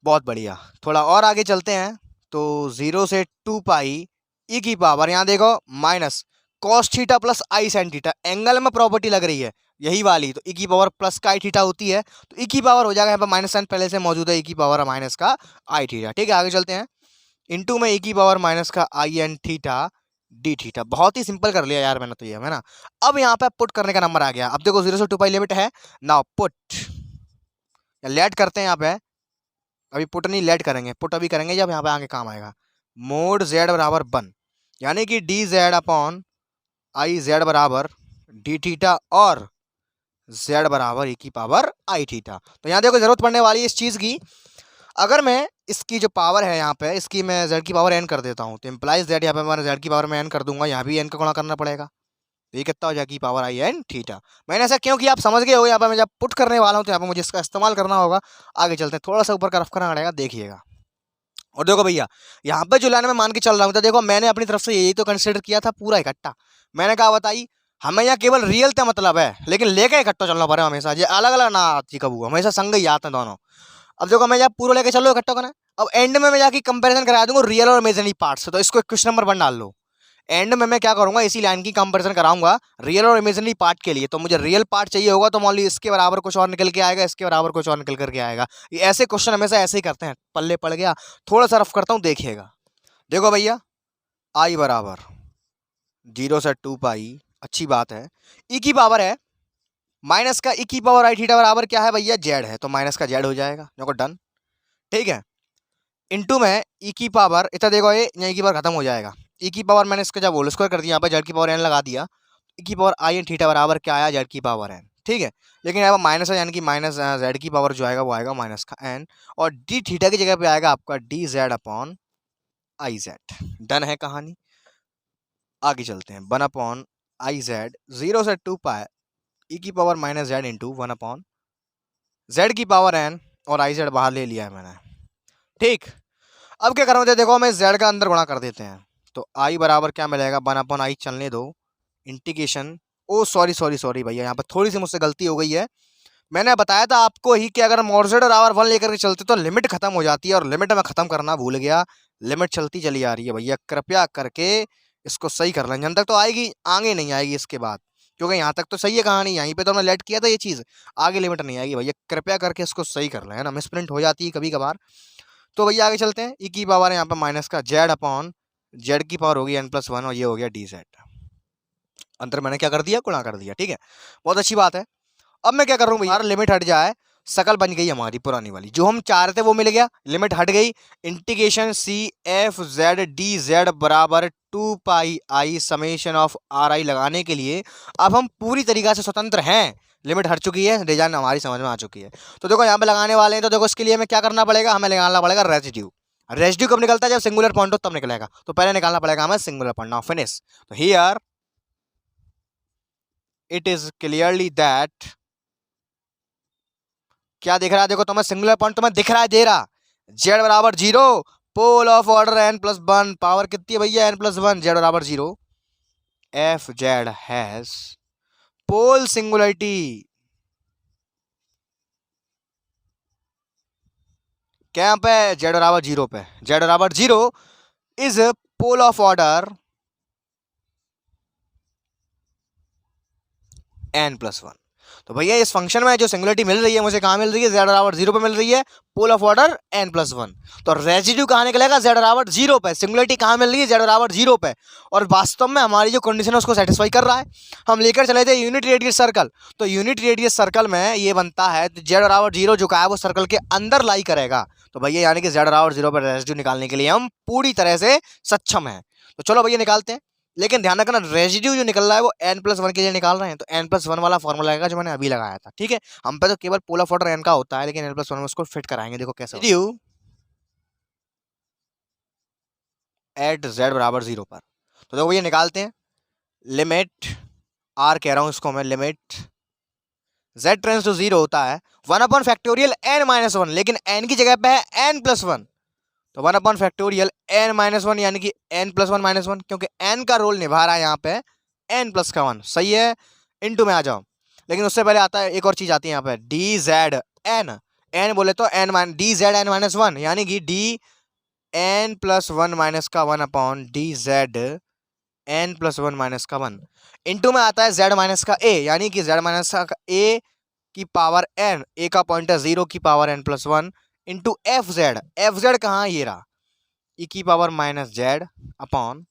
बहुत बढ़िया। थोड़ा और आगे चलते हैं। तो 0 से 2 पाई ई की पावर, यहाँ देखो माइनस कॉस थीटा प्लस आई साइन थीटा, एंगल में प्रॉपर्टी लग रही है यही वाली, तो ई की पावर प्लस का आई थीटा होती है, तो ई की पावर हो जाएगा, यहाँ पर माइनस साइन पहले से मौजूद है, ई की पावर माइनस का आई थीटा। ठीक है, आगे चलते हैं। इंटू में ई की पावर माइनस का I N theta D theta. बहुत ही सिंपल कर लिया यार मैंने तो, ये है ना। अब यहाँ पे पुट करने का नंबर आ गया। अब देखो 0 से 2 पाई लिमिट है, नाउ पुट, लेट करते हैं यहाँ पे। अभी पुट नहीं, लेट करेंगे, पुट अभी करेंगे जब यहाँ पे आगे काम आएगा। मोड जेड बराबर 1, यानी कि D z upon i z बराबर डी थीटा और जेड बराबर ई की पावर आई थीटा। तो यहाँ देखो जरूरत पड़ने वाली है इस चीज़ की। अगर मैं इसकी जो पावर है यहाँ पे, इसकी मैं जेड की पावर एन कर देता हूँ, तो इम्प्लाइज जेड, यहाँ पे मैं जेड की पावर में एन कर दूंगा, यहाँ भी एन का गुणा करना पड़ेगा, तो ये कितना हो जाएगा, की पावर आई एन थीटा। मैंने ऐसा क्यों किया आप समझ गए हो। यहाँ पे मैं जब पुट करने वाला हूँ तो यहाँ पे मुझे इसका इस्तेमाल करना होगा। आगे चलते हैं, थोड़ा सा ऊपर का रफ करना पड़ेगा, देखिएगा। और देखो भैया, यहाँ पे जो लाइन में मान के चल रहा हूँ, तो देखो मैंने अपनी तरफ से यही तो कंसिडर किया था पूरा इकट्ठा। मैंने कहा बताई, हमें यहाँ केवल रियल का मतलब है, लेकिन लेके इकट्ठा चलना पड़े हमेशा, ये अलग अलग ना आती कबू, हमेशा संग ही आते हैं दोनों। अब देखो मैं जब पूरा लेके चलो इकट्ठा करना, अब एंड में मैं जाके कंपैरिजन करा दूंगा रियल और इमेजिनरी पार्ट से, तो इसको क्वेश्चन नंबर 1 डाल लो। एंड में मैं क्या करूंगा, इसी लाइन की कंपैरिजन कराऊंगा रियल और इमेजिनरी पार्ट के लिए। तो मुझे रियल पार्ट चाहिए होगा, तो मान ली इसके बराबर कुछ और निकल के आएगा, इसके बराबर कुछ और निकल करके आएगा। ये ऐसे क्वेश्चन हमेशा ऐसे ही करते हैं, पल्ले पड़ गया। थोड़ा सा रफ करता हूँ, देखिएगा। देखो भैया, आई बराबर 0 से 2 पाई, अच्छी बात है। ई की पावर है माइनस का ई की पावर आई थीटा बराबर क्या है भैया, जेड है, तो माइनस का जेड हो जाएगा, देखो डन। ठीक है, इंटू में ई की पावर, इतना देखो ये ई की पावर खत्म हो जाएगा। ई की पावर मैंने इसका जब होल स्क्वायर कर दिया, यहाँ पर जेड की पावर एन लगा दिया, ई की पावर आई एन थीटा बराबर क्या आया, जेड की पावर एन। ठीक है, लेकिन यहाँ पर माइनस है, यानी कि माइनस जेड की पावर जो आएगा वो आएगा माइनस का एन, और डी थीटा की जगह पे आएगा आपका D z upon i Z. Done है कहानी। आगे चलते हैं। 1 अपॉन आई जेड 0 से 2 पाए ई की power minus Z into 1 upon Z की पावर एन, और आई जेड बाहर ले लिया है मैंने। ठीक, अब क्या करूँगा, देखो मैं जेड का अंदर गुणा कर देते हैं, तो आई बराबर क्या मिलेगा, 1 अपॉन आई चलने दो, इंटीग्रेशन, ओ सॉरी सॉरी सॉरी भैया, यहाँ पर थोड़ी सी मुझसे गलती हो गई है। मैंने बताया था आपको ही कि अगर मोरजेड और आवर 1 लेकर के चलते तो लिमिट खत्म हो जाती है, और लिमिट मैं खत्म करना भूल गया। लिमिट चलती चली आ रही है भैया, कृपया करके इसको सही कर लें। जन तक तो आएगी, आगे नहीं आएगी इसके बाद, क्योंकि यहाँ तक तो सही है कहानी, यहीं पे तो हमने लेट किया था ये चीज़, आगे लिमिट नहीं आएगी भैया, कृपया करके इसको सही कर लें, है ना, मिसप्रिंट हो जाती है कभी कभार। तो भैया आगे चलते हैं। ई की पावर है यहाँ पे माइनस का जेड अपॉन जेड की पावर होगी n+1, और ये हो गया डी जेड। अंतर मैंने क्या कर दिया, गुणा कर दिया। ठीक है, बहुत अच्छी बात है। अब मैं क्या कर रहा हूँ भैया, लिमिट हट जाए, शकल बन गई हमारी पुरानी वाली, जो हम चाह रहे थे वो मिल गया, लिमिट हट गई। Integration C F Z D Z बराबर 2 pi i summation of r i लगाने के लिए अब हम पूरी तरीका से स्वतंत्र हैं। लिमिट हट चुकी है, डिजाइन हमारी समझ में आ चुकी है। तो देखो यहाँ पे लगाने वाले हैं, तो देखो इसके लिए हमें क्या करना पड़ेगा, हमें लगाना पड़ेगा रेजिड्यू। रेजिड्यू कब निकलता है, जब सिंगुलर पॉइंट हो तब निकलेगा, तो पहले निकालना पड़ेगा हमें सिंगुलर पॉइंट। Now finish. तो here it is clearly that, क्या दिख रहा है, देखो तुम्हें सिंगुलर पॉइंट तुम्हें दिख रहा है, दे रहा, जेड बराबर 0, पोल ऑफ ऑर्डर n+1, पावर कितनी है भैया n+1, जेड बराबर 0, F Z has pole singularity, क्या पे, जेड बराबर 0 पे, जेड बराबर 0 is pole of order n+1। तो भैया इस फंक्शन में जो सिंगुलरिटी मिल रही है मुझे कहाँ मिल रही है, जेड बराबर 0 पे मिल रही है, पोल ऑफ ऑर्डर n+1। तो रेजिड्यू कहाँ निकलेगा, जेड बराबर 0 पे। सिंगुलरिटी कहाँ मिल रही है, जेड बराबर 0 पे, और वास्तव में हमारी जो कंडीशन है उसको सेटिस्फाई कर रहा है। हम लेकर चले थे यूनिट रेडियस सर्कल, तो यूनिट रेडियस सर्कल में ये बनता है जेड बराबर 0 जो का है वो सर्कल के अंदर लाई करेगा, तो भैया यानी कि जेड बराबर 0 पर रेजिड्यू निकालने के लिए हम पूरी तरह से सक्षम हैं। तो चलो भैया निकालते हैं, लेकिन ध्यान रखना रेजिड्यू जो निकल रहा है वो n+1 के लिए निकाल रहे हैं, तो n+1 वाला फॉर्मूला आएगा जो मैंने अभी लगाया था। ठीक है, हम पे तो केवल पोलर फॉर्म n का होता है, लेकिन n+1 में उसको फिट कराएंगे। देखो कैसे रेजिड्यू एट z बराबर 0 पर। तो देखो भैया निकालते हैं, लिमिट r कह रहा हूं इसको मैं, लिमिट z टेंड्स टू 0 होता है 1/फैक्टोरियल n-1, लेकिन n की जगह पे है n+1, तो 1/फैक्टोरियल n-1 यानी कि n+1 क्योंकि n का रोल निभा रहा है यहाँ पे n+1। सही है, इनटू में आ जाओ। लेकिन उससे पहले आता है एक और चीज आती है यहाँ पे, dz n बोले तो dz n-1 यानी कि dn+1 माइनस का 1/dz n+1 माइनस का 1 इंटू में आता है z माइनस का a, यानी कि z माइनस का a की पावर n, a का पॉइंट है 0 की power n+1 into F Z कहाँ, ये रहा e की power minus z upon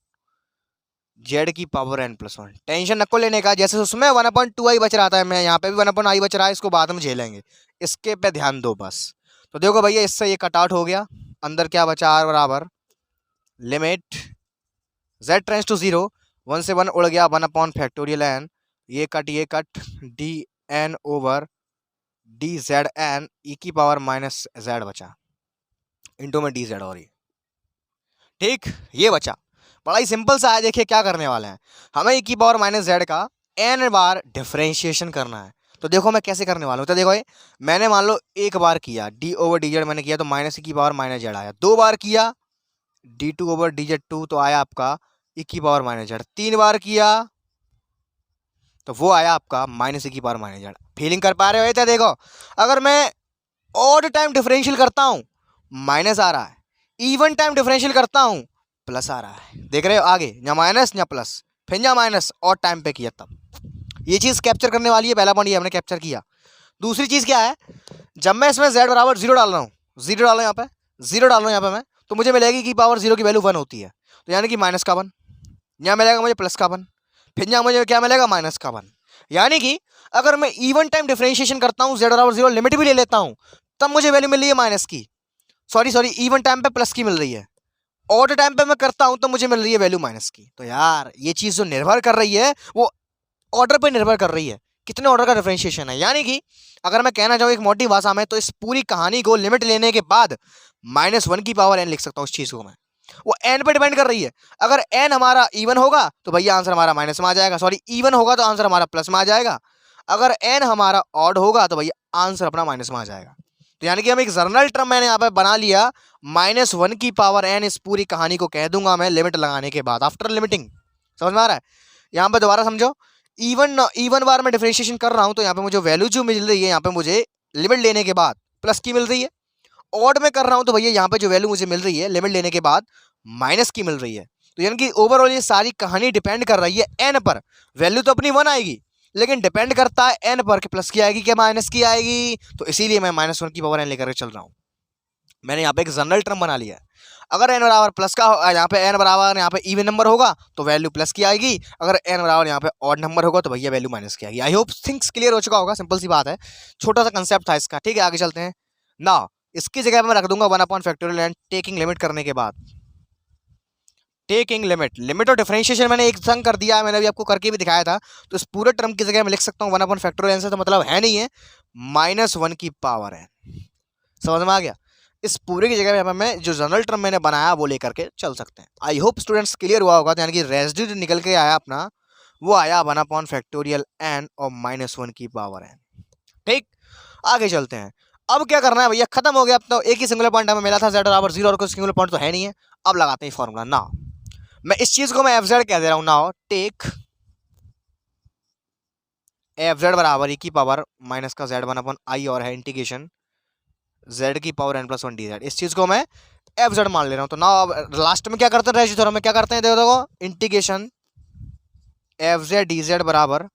z की पावर n+1। टेंशन नको लेने का, जैसे उसमें 1/2i बच रहा था, मैं यहाँ पे भी 1/i बच रहा है, इसको बाद में झेलेंगे, इसके पे ध्यान दो बस। तो देखो भैया इससे ये कट आउट हो गया, अंदर क्या बचा r बराबर लिमिट z टेंड्स टू 0, 1 से 1 उड़ गया 1/फैक्टोरियल n, ये cut dn over dzn e की पावर माइनस z बचा इंटू में dz, और ये ठीक ये बचा। बड़ा ही सिंपल सा है, देखिए क्या करने वाले हैं, हमें e की पावर माइनस z का n बार डिफरेंशिएशन करना है। तो देखो मैं कैसे करने वाला हूँ, तो देखो ये मैंने मान लो एक बार किया d/dz मैंने किया तो माइनस e की पावर माइनस z आया, 2 बार किया d2/dz2 तो आया आपका e की पावर माइनस z, 3 बार किया तो वो आया आपका माइनस e की पावर माइनस z। फीलिंग कर पा रहे हो? देखो अगर मैं ऑड टाइम डिफरेंशियल करता हूं माइनस आ रहा है, इवन टाइम डिफरेंशियल करता हूं प्लस आ रहा है, देख रहे हो आगे या माइनस या प्लस, फिर या माइनस, और टाइम पे किया तब ये चीज कैप्चर करने वाली है। पहला पॉइंट ये हमने कैप्चर किया। दूसरी चीज क्या है, जब मैं इसमें z बराबर 0 डाल रहा हूँ, 0 डाल रहा हूँ यहाँ पे, 0 डाल रहा हूँ यहाँ पे मैं, तो मुझे मिलेगी कि पावर 0 की वैल्यू 1 होती है, तो यानी कि माइनस का 1, यहाँ मिलेगा मुझे प्लस का 1, फिर यहाँ मुझे क्या मिलेगा माइनस का 1। यानी कि अगर मैं इवन टाइम डिफरेंशिएशन करता हूँ z बराबर 0 लिमिट भी ले लेता हूँ तब मुझे वैल्यू मिल रही है माइनस की, सॉरी इवन टाइम पे प्लस की मिल रही है, ऑड टाइम पे मैं करता हूं तो मुझे मिल रही है वैल्यू माइनस की। तो यार ये चीज जो निर्भर कर रही है वो ऑर्डर पे निर्भर कर रही है, कितने ऑर्डर का डिफरेंशिएशन है। यानी कि अगर मैं कहना चाहूँ एक मोटी भाषा में, तो इस पूरी कहानी को लिमिट लेने के बाद -1 की पावर n लिख सकता हूँ उस चीज को मैं, वो n पे डिपेंड कर रही है। अगर n हमारा इवन होगा तो भैया आंसर हमारा माइनस में आ जाएगा, सॉरी इवन होगा तो आंसर हमारा प्लस में आ जाएगा, अगर n हमारा ऑड होगा तो भैया आंसर अपना माइनस में आ जाएगा। तो यानी कि हम एक जर्नल टर्म मैंने यहाँ पे बना लिया, -1 की पावर n, इस पूरी कहानी को कह दूंगा मैं लिमिट लगाने के बाद, आफ्टर लिमिटिंग। समझ में आ रहा है? यहाँ पे दोबारा समझो, इवन बार में डिफरेंशिएशन कर रहा हूँ तो यहाँ पे मुझे वैल्यू जो मिल रही है यहाँ पे मुझे लिमिट लेने के बाद प्लस की मिल रही है, ऑड में कर रहा हूँ तो भैया यहाँ पे जो वैल्यू मुझे मिल रही है लिमिट लेने के बाद माइनस की मिल रही है। तो यानी कि ओवरऑल ये सारी कहानी डिपेंड कर रही है n पर, वैल्यू तो अपनी 1 आएगी लेकिन डिपेंड करता है n पर कि प्लस की आएगी क्या माइनस की आएगी, तो इसीलिए मैं -1 की पावर n लेकर चल रहा हूँ। मैंने यहाँ पे एक जनरल टर्म बना लिया है, अगर n बराबर प्लस का, यहाँ पे n बराबर यहाँ पे इवन नंबर होगा तो वैल्यू प्लस की आएगी, अगर n बराबर यहाँ पे ऑड नंबर होगा तो भैया वैल्यू माइनस की आएगी। आई होप थिंग्स क्लियर हो चुका होगा, सिंपल सी बात है, छोटा सा कंसेप्ट था इसका। ठीक है आगे चलते हैं ना, इसकी जगह पे मैं रख दूंगा 1/फैक्टोरियल एंड टेकिंग लिमिट करने के बाद, टेकिंग लिमिट और डिफरेंशिएशन मैंने एक संग कर दिया है, मैंने अभी आपको करके भी दिखाया था। तो इस पूरे टर्म की जगह मैं लिख सकता हूँ 1/फैक्टोरियल से, तो मतलब है नहीं है -1 की पावर है। समझ में आ गया? इस पूरे की जगह पे मैं जो जनरल टर्म मैंने बनाया वो लेकर के चल सकते हैं। आई होप स्टूडेंट्स क्लियर हुआ होगा। तो यानी कि रेजिड्यू जो निकल के आया अपना वो आया 1/फैक्टोरियल n और -1 की पावर n। ठीक, आगे चलते हैं। अब क्या करना है भैया, खत्म हो गया, अब तो एक ही सिंगुलर पॉइंट हमें मिला था z बराबर 0 और कोई सिंगुलर पॉइंट तो है नहीं है। अब लगाते हैं फॉर्मूला ना, मैं इस चीज को मैं fz कह दे रहा हूं नाउ, टेक fz बराबर e की पावर माइनस का z1/i और है इंटीग्रेशन z की पावर n+1 dz, इस चीज को मैं fz मान ले रहा हूं। तो ना अब लास्ट में क्या करते हैं, रेशियो थ्योरम में क्या करते हैं, देखो देखो इंटीग्रेशन fz dz बराबर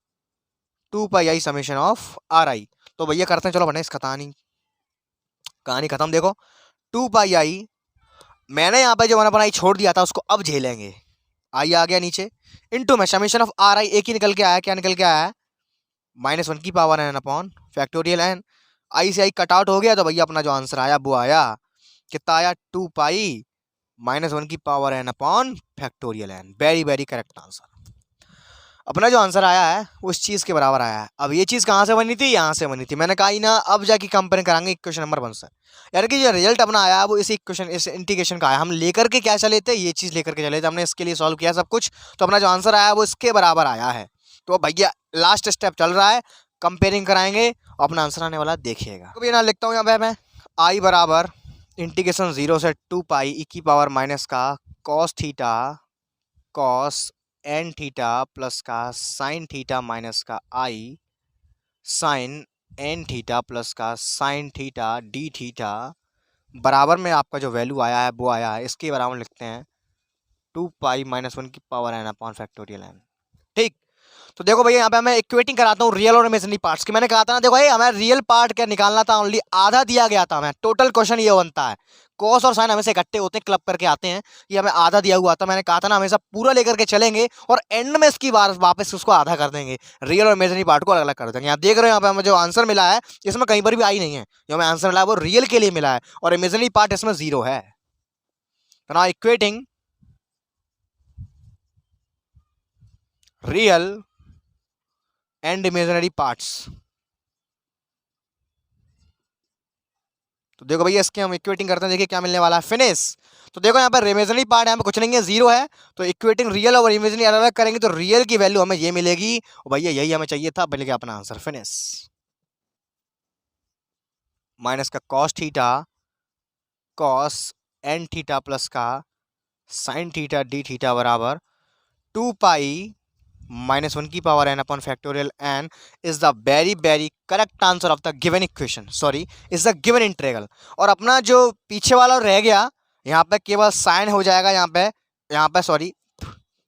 2πi समेशन ऑफ ri। तो भैया करते हैं, चलो बने इस कहानी खत्म। देखो 2πi मैंने यहाँ पे जो मैंने छोड़ दिया था उसको अब झेलेंगे, आई आ गया नीचे, इनटू में समेशन ऑफ ri, एक ही निकल के आया, क्या निकल के आया है -1 की power n upon factorial n, आई से आई कट आउट हो गया तो भैया अपना जो आंसर आया वो आया कितना आया 2 पाई -1 की power n upon factorial n। Very very correct answer. अपना जो आंसर आया है वो इस चीज के बराबर आया है। अब ये चीज कहाँ से बनी थी, यहाँ से बनी थी। मैंने कहा ही ना, अब जाके कंपेयर कराएंगे इक्वेशन नंबर 1 से। यानी कि जो रिजल्ट अपना आया है वो इस इक्वेशन, इस इंटीग्रेशन का आया। हम लेकर के क्या चले थे, ये चीज लेकर के चले थे, हमने इसके लिए सॉल्व किया सब कुछ, तो अपना जो आंसर आया वो इसके बराबर आया है। तो भैया लास्ट स्टेप चल रहा है, कंपेयरिंग कराएंगे, अपना आंसर आने वाला देखिएगा। तो ना लिखता हूँ यहाँ पे मैं आई बराबर इंटीग्रेशन 0 से 2 पाई ई की पावर माइनस का cos theta cos N theta plus का साइन थीटा माइनस का I sine N theta plus का साइन थीटा डी थीटा बराबर में आपका जो वैल्यू आया है वो आया है, इसके बराबर लिखते हैं 2 पाई -1 की power n upon factorial n। ठीक, तो देखो भैया यहाँ पे मैं इक्वेटिंग कराता हूँ रियल और इमेजिनरी पार्ट्स की। मैंने कहा था ना, देखो ये हमें रियल पार्ट क्या निकालना था, ओनली आधा दिया गया था हमें। टोटल क्वेश्चन ये बनता है, कॉस और साइन हमेशा इकट्ठे होते हैं, क्लब करके आते हैं, ये हमें आधा दिया हुआ था। मैंने कहा था ना हमेशा पूरा लेकर के चलेंगे और एंड में इसकी बार वापस उसको आधा कर देंगे, रियल और इमेजिनरी पार्ट को अलग अलग कर देंगे। यहाँ देख रहे हो, यहाँ पे हमें जो आंसर मिला है इसमें कहीं पर भी आई नहीं है, जो हमें आंसर मिला है वो रियल के लिए मिला है और इमेजिनरी पार्ट इसमें 0 है। तो ना equating real and imaginary parts, तो देखो भैया इसके हम इक्वेटिंग करते हैं, देखिए क्या मिलने वाला है, फिनिश। तो देखो यहाँ पर इमेजिनरी पार्ट यहाँ पे कुछ नहीं है, 0 है, तो इक्वेटिंग रियल और इमेजिनरी अलग अलग करेंगे तो रियल की वैल्यू हमें ये मिलेगी। भैया यही हमें चाहिए था, मिल गया अपना आंसर, फिनिश। माइनस का cos theta cos N theta plus का साइन थीटा डी थीटा बराबर 2 पाई -1 की power n upon factorial n is the very very correct answer of the given equation, sorry is the given integral. और अपना जो पीछे वाला रह गया, यहाँ पे केवल साइन हो जाएगा, यहाँ पे सॉरी,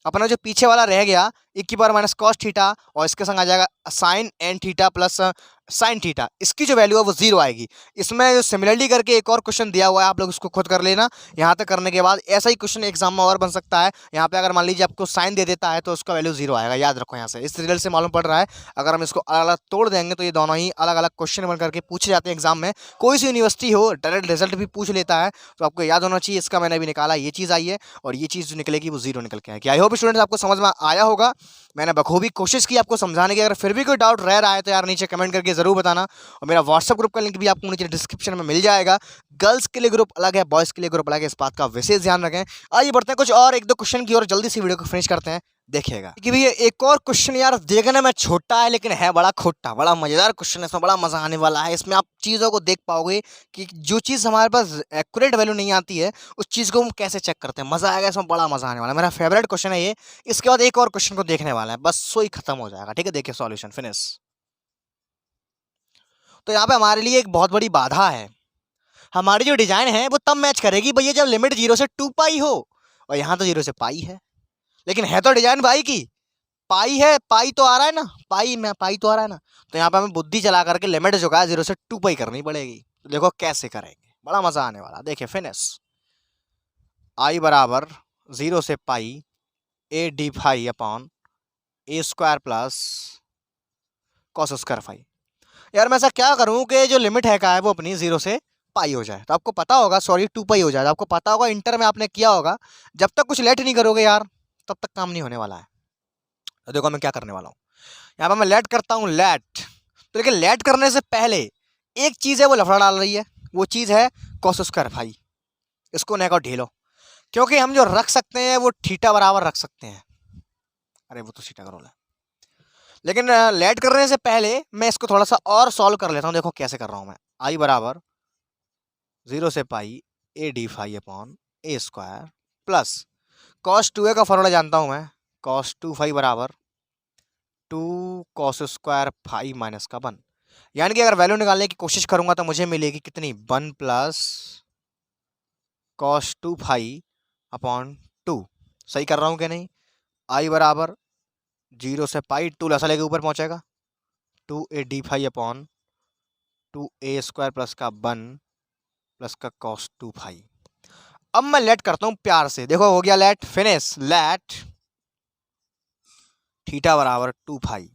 अपना जो पीछे वाला रह गया e की पावर माइनस कॉस थीटा और इसके संग आ जाएगा sine N theta plus sine theta, इसकी जो वैल्यू है वो 0 आएगी। इसमें जो सिमिलरली करके एक और क्वेश्चन दिया हुआ है, आप लोग उसको खुद कर लेना। यहाँ तक करने के बाद ऐसा ही क्वेश्चन एग्जाम में और बन सकता है। यहाँ पे अगर मान लीजिए आपको साइन दे देता है तो उसका वैल्यू 0 आएगा, याद रखो। यहाँ से इस रिजल्ट से मालूम पड़ रहा है, अगर हम इसको अलग अलग तोड़ देंगे तो ये दोनों ही अलग अलग क्वेश्चन बन करके पूछे जाते हैं एग्जाम में। कोई सी यूनिवर्सिटी हो डायरेक्ट रिजल्ट भी पूछ लेता है, तो आपको याद होना चाहिए। इसका मैंने भी निकाला, ये चीज़ आई है और ये चीज़ जो निकलेगी वो 0 निकल के आएगी। आई होप स्टूडेंट्स आपको समझ में आया होगा। मैंने बखूबी कोशिश की आपको समझाने की। अगर फिर भी कोई डाउट रह रहा है तो यार नीचे कमेंट करके जरूर बताना। और मेरा व्हाट्सएप ग्रुप का लिंक भी आपको नीचे डिस्क्रिप्शन में मिल जाएगा। गर्ल्स के लिए ग्रुप अलग है, बॉयज़ के लिए ग्रुप अलग है, इस बात का विशेष ध्यान रखें। आइए बढ़ते हैं कुछ और एक दो क्वेश्चन की और जल्दी से वीडियो को फिनिश करते हैं, देखिएगा कि भैया एक और क्वेश्चन यार देखने में छोटा है लेकिन है बड़ा खोटा, बड़ा मजेदार क्वेश्चन है, इसमें बड़ा मजा आने वाला है। इसमें आप चीज़ों को देख पाओगे कि जो चीज़ हमारे पास एक्यूरेट वैल्यू नहीं आती है उस चीज़ को हम कैसे चेक करते हैं। मजा आएगा, इसमें बड़ा मजा आने वाला है। मेरा फेवरेट क्वेश्चन है ये। इसके बाद एक और क्वेश्चन को देखने वाला है, बस सो ही खत्म हो जाएगा। ठीक है, देखिए सॉल्यूशन फिनिश। तो यहाँ पे हमारे लिए एक बहुत बड़ी बाधा है। हमारी जो डिजाइन है वो तब मैच करेगी भैया जब लिमिट 0 से 2 पाई हो, और यहाँ तो 0 से पाई है, लेकिन है तो डिजाइन भाई की पाई है, पाई तो आ रहा है ना, पाई तो आ रहा है ना। तो यहाँ पे हमें बुद्धि चला करके लिमिट जो है 0 से 2 पाई करनी पड़ेगी। तो देखो कैसे करेंगे, बड़ा मजा आने वाला। देखिए फिनिश। आई बराबर 0 से pi a d phi upon a square plus cos square phi. यार मैं ऐसा क्या करूं कि जो लिमिट है का है वो अपनी 0 से पाई हो जाए। तो आपको पता होगा, सॉरी 2 पाई हो जाए, तो आपको पता होगा, इंटर में आपने किया होगा, जब तक कुछ लेट नहीं करोगे यार तब तक काम नहीं होने वाला है। तो देखो मैं क्या करने वाला हूँ, यहाँ पर मैं लेट करता हूँ, लेट। तो लेकिन लेट करने से पहले एक चीज़ है वो लफड़ा डाल रही है, वो चीज़ है कॉस स्क्वायर फाई। इसको नेको ढीलो, क्योंकि हम जो रख सकते हैं वो थीटा बराबर रख सकते हैं। अरे वो तो थीटा का रोल है, लेकिन लेट करने से पहले मैं इसको थोड़ा सा और सॉल्व कर लेता हूँ। देखो कैसे कर रहा हूँ मैं। आई बराबर 0 से pi a d phi upon a square plus cos 2a का फॉर्मूला जानता हूँ मैं, कॉस 2 फाई बराबर 2 कॉस स्क्वायर फाई माइनस का 1। यानी कि अगर वैल्यू निकालने की कोशिश करूंगा तो मुझे मिलेगी कितनी, 1 प्लस कॉस 2 फाई अपॉन 2। सही कर रहा हूँ कि नहीं। आई बराबर 0 से पाई 2 लसा लेके ऊपर पहुंचेगा, 2a D phi upon 2a square plus का 1 प्लस का कॉस 2 फाई। अब मैं लेट करता हूं प्यार से, देखो हो गया लेट, फिनिश। लेट थीटा बराबर 2 फाई।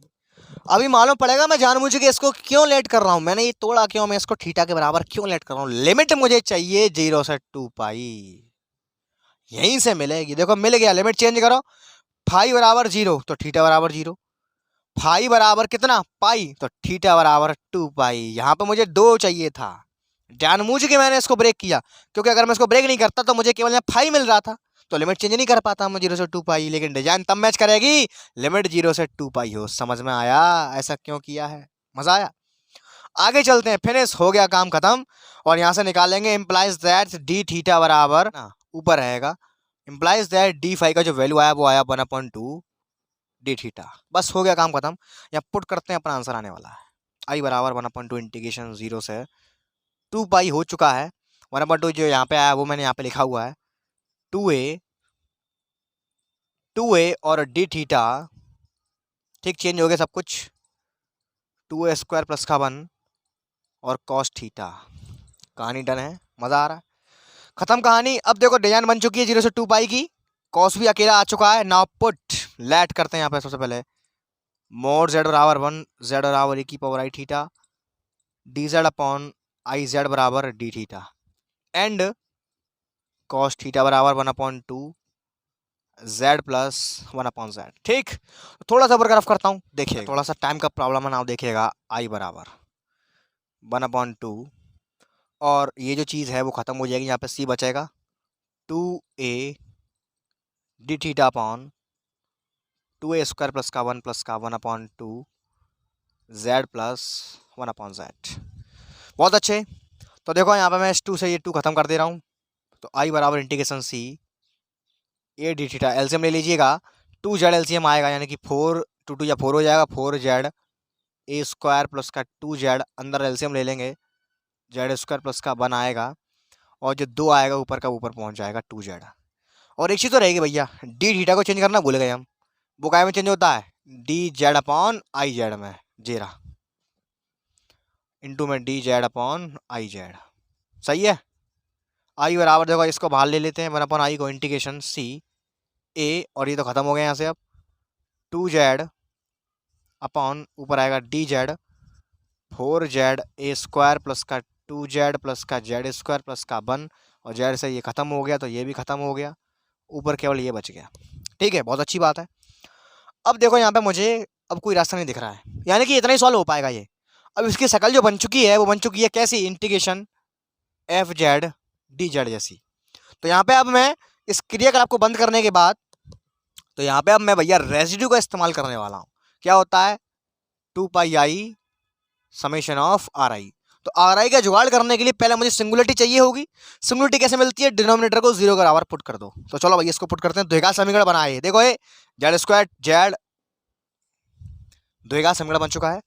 अभी मालूम पड़ेगा मैं जानबूझ के इसको क्यों लेट कर रहा हूँ, मैंने ये तोड़ा क्यों, मैं इसको थीटा के बराबर क्यों लेट कर रहा हूँ। लिमिट मुझे चाहिए 0 से 2 पाई, यहीं से मिलेगी। देखो मिल गया, लिमिट चेंज करो, फाई बराबर 0 तो थीटा बराबर 0, फाई बराबर कितना पाई तो थीटा बराबर 2 पाई। यहाँ पे मुझे 2 चाहिए था, जानबूझ के मैंने इसको ब्रेक किया, क्योंकि अगर मैं इसको ब्रेक नहीं करता तो मुझे केवल यहाँ फाई मिल रहा था, तो लिमिट चेंज नहीं कर पाता मैं 0 से 2 पाई। लेकिन डिजाइन तब मैच करेगी लिमिट 0 से 2 पाई हो। समझ में आया ऐसा क्यों किया है, मजा आया। आगे चलते हैं, फिनिश हो गया काम खत्म। और यहाँ से निकालेंगे इम्प्लाइज दैट डी थीटा बराबर ना ऊपर रहेगा, इम्प्लाइज दैट डी फाई का जो वैल्यू आया वो आया 1/2 डी थीटा। बस हो गया काम खत्म। यहाँ पुट करते हैं, अपना आंसर आने वाला है आई बराबर 1/2 इंटीग्रेशन 0 से 2 पाई हो चुका है। 1/2 जो यहाँ पे आया वो मैंने यहाँ पे लिखा हुआ है 2a और डी थीटा, ठीक चेंज हो गया सब कुछ, 2a स्क्वायर प्लस का 1 और कॉस थीटा। कहानी डन है, मजा आ रहा है, खत्म कहानी। अब देखो डिजाइन बन चुकी है 0 से 2 पाई की, कॉस भी अकेला आ चुका है। नाउ पुट लेट करते हैं यहाँ पे सबसे पहले, मोड जेड बराबर 1 जेड बराबर e की power i theta d z upon i z बराबर d theta and cos theta बराबर 1/2 जेड प्लस 1/z। ठीक, थोड़ा सा बरकरार करता हूँ, देखिए थोड़ा सा टाइम का प्रॉब्लम है ना, देखिएगा आई बराबर 1/2 और ये जो चीज़ है वो ख़त्म हो जाएगी, यहाँ पे c बचेगा 2a D theta upon 2a square plus का 1 प्लस का 1/2 z प्लस 1/z। बहुत अच्छे, तो देखो यहाँ पे मैं इस 2 से ये 2 खत्म कर दे रहा हूँ, तो आई बराबर integration c A D theta, LCM ले लीजिएगा, 2z एलसीएम आएगा, यानी कि 4 2 2 या 4 हो जाएगा, 4z ए स्क्वायर प्लस का 2z, अंदर एलसीएम ले लेंगे, जेड स्क्वायर प्लस का 1 आएगा और जो 2 आएगा ऊपर का ऊपर पहुंच जाएगा 2z। और एक चीज़ तो रहेगी भैया, डी थीटा को चेंज करना भूल गए हम, वो काय में चेंज होता है D z upon i Z में, जेरा इंटू में D z upon i Z, सही है। आई बराबर देखो इसको बाहर ले लेते हैं, 1/i को इंटीग्रेशन सी ए, और ये तो खत्म हो गया यहाँ से, अब 2z अपॉन ऊपर आएगा डी जेड 4z ए स्क्वायर प्लस का 2z प्लस का जेड स्क्वायर प्लस का 1, और जेड से ये खत्म हो गया तो ये भी खत्म हो गया, ऊपर केवल ये बच गया। ठीक है, बहुत अच्छी बात है। अब देखो यहाँ पे मुझे अब कोई रास्ता नहीं दिख रहा है, यानी कि इतना ही सॉल्व हो पाएगा ये। अब इसकी शक्ल जो बन चुकी है वो बन चुकी है कैसी, integration f Z D Z जैसी। तो यहाँ पे अब मैं इस क्रियाकलाप को बंद करने के बाद, तो यहाँ पे अब मैं भैया रेजिड्यू का इस्तेमाल करने वाला हूँ। क्या होता है 2 pi i summation of r i. तो आर आई का जुगाड़ करने के लिए पहले मुझे सिंगुलरिटी चाहिए होगी। सिंगुलरिटी कैसे मिलती है, डिनोमिनेटर को 0 के बराबर पुट कर दो। तो चलो भाई इसको पुट करते हैं, द्विघात समीकरण बनाए, देखो ये जेड स्क्वायर जेड द्विघात समीकरण बन चुका है।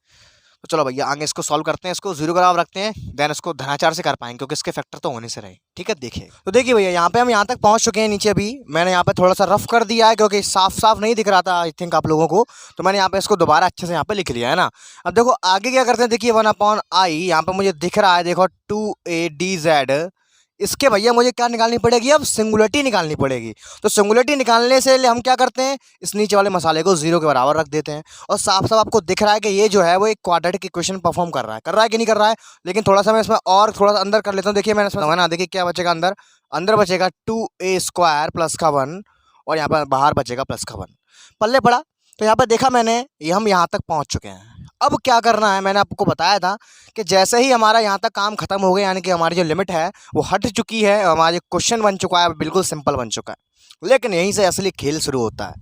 तो चलो भैया आगे इसको सॉल्व करते हैं, इसको 0 के बराबर रखते हैं, देन इसको धनाचार से कर पाएंगे क्योंकि इसके फैक्टर तो होने से रहे। ठीक है, देखिए तो देखिए भैया यहाँ पे हम यहाँ तक पहुँच चुके हैं, नीचे भी मैंने यहाँ पे थोड़ा सा रफ कर दिया है क्योंकि साफ साफ नहीं दिख रहा था आई थिंक आप लोगों को, तो मैंने यहाँ पे इसको दोबारा अच्छे से यहाँ पे लिख लिया है ना। अब देखो आगे क्या करते हैं, देखिए 1/i यहाँ पे मुझे दिख रहा है, देखो 2a dz, इसके भैया मुझे क्या निकालनी पड़ेगी, अब सिंगुलरिटी निकालनी पड़ेगी। तो सिंगुलरिटी निकालने से हम क्या करते हैं, इस नीचे वाले मसाले को 0 के बराबर रख देते हैं, और साफ साफ आपको दिख रहा है कि ये जो है वो एक क्वाड्रेटिक इक्वेशन परफॉर्म कर रहा है कि नहीं कर रहा है। लेकिन थोड़ा सा मैं इसमें और थोड़ा सा अंदर कर लेता हूँ, देखिए मैंने इसमें ना, देखिए क्या बचेगा अंदर, अंदर बचेगा 2a स्क्वायर प्लस का 1 और यहाँ पर बाहर बचेगा प्लस का 1, पल्ले पड़ा। तो यहाँ पर देखा मैंने, ये हम यहाँ तक पहुँच चुके हैं। अब क्या करना है, मैंने आपको बताया था कि जैसे ही हमारा यहाँ तक काम खत्म हो गया, यानी कि हमारी जो लिमिट है वो हट चुकी है, हमारा क्वेश्चन बन चुका है, बिल्कुल सिंपल बन चुका है, लेकिन यहीं से असली खेल शुरू होता है।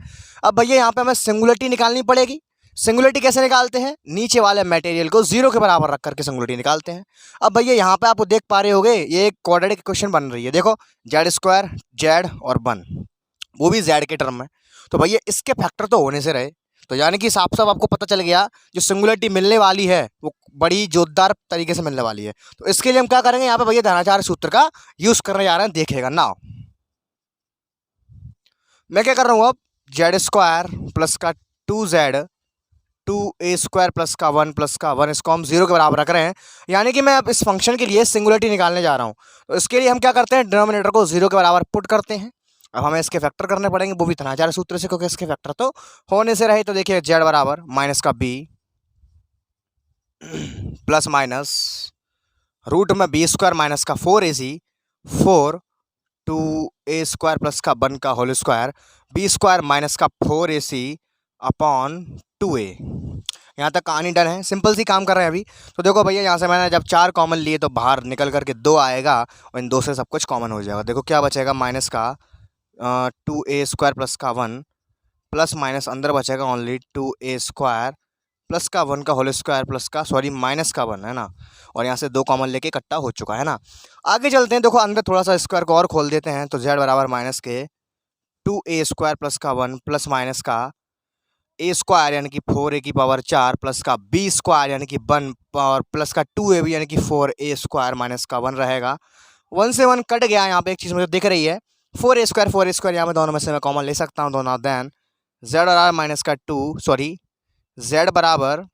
अब भैया यहाँ पे हमें सिंगुलरिटी निकालनी पड़ेगी। सिंगुलरिटी कैसे निकालते हैं, नीचे वाले मटेरियल को 0 के बराबर रख करके सिंगुलरिटी निकालते हैं। अब भैया यहाँ पे आप देख पा रहे होगे ये एक क्वाड्रेटिक इक्वेशन बन रही है, देखो जेड स्क्वायर जेड और 1, वो भी जेड के टर्म में। तो भैया इसके फैक्टर तो होने से रहे, तो यानी कि साफ साफ आपको पता चल गया जो सिंगुलरिटी मिलने वाली है वो बड़ी जोरदार तरीके से मिलने वाली है। तो इसके लिए हम क्या करेंगे, यहाँ पे भैया धनाचार सूत्र का यूज करने जा रहे हैं, देखिएगा ना। मैं क्या कर रहा हूँ, अब जेड स्क्वायर प्लस का 2z 2a स्क्वायर प्लस का 1 प्लस का 1, इसको हम 0 के बराबर रख रहे हैं, यानी कि मैं अब इस फंक्शन के लिए सिंगुलरिटी निकालने जा रहा हूँ। तो इसके लिए हम क्या करते हैं, डिनोमिनेटर को 0 के बराबर पुट करते हैं। अब हमें इसके फैक्टर करने पड़ेंगे, वो भी धनाचार सूत्र से, क्योंकि इसके फैक्टर तो होने से रहे। तो देखिए जेड बराबर माइनस का b प्लस माइनस रूट में बी स्क्वायर माइनस का 4ac 4 2a² प्लस का 1 का whole square B square minus का 4ac अपॉन 2a। यहाँ तक कहानी डन है, सिंपल सी काम कर रहे हैं अभी। तो देखो भैया यहाँ से मैंने जब 4 कॉमन लिए तो बाहर निकल करके 2 आएगा और इन 2 से सब कुछ कॉमन हो जाएगा। देखो क्या बचेगा, माइनस का 2a² प्लस का 1 प्लस माइनस अंदर बचेगा ओनली 2a² प्लस का 1 का होल स्क्वायर प्लस का माइनस का 1 है ना, और यहाँ से 2 कॉमन लेके इकट्ठा हो चुका है ना। आगे चलते हैं, देखो अंदर थोड़ा सा स्क्वायर को और खोल देते हैं तो z बराबर माइनस के 2a² प्लस का 1 प्लस माइनस का a² यानी कि 4a की पावर 4 प्लस का b² यानी कि 1 पावर प्लस का 2ab यानी कि 4a² माइनस का 1 रहेगा। 1 से 1 कट गया, यहाँ पे एक चीज़ मुझे दिख रही है 4a² यहाँ में दोनों में से मैं कॉमन ले सकता हूँ दोनों। देन z बराबर माइनस का 2 सॉरी z बराबर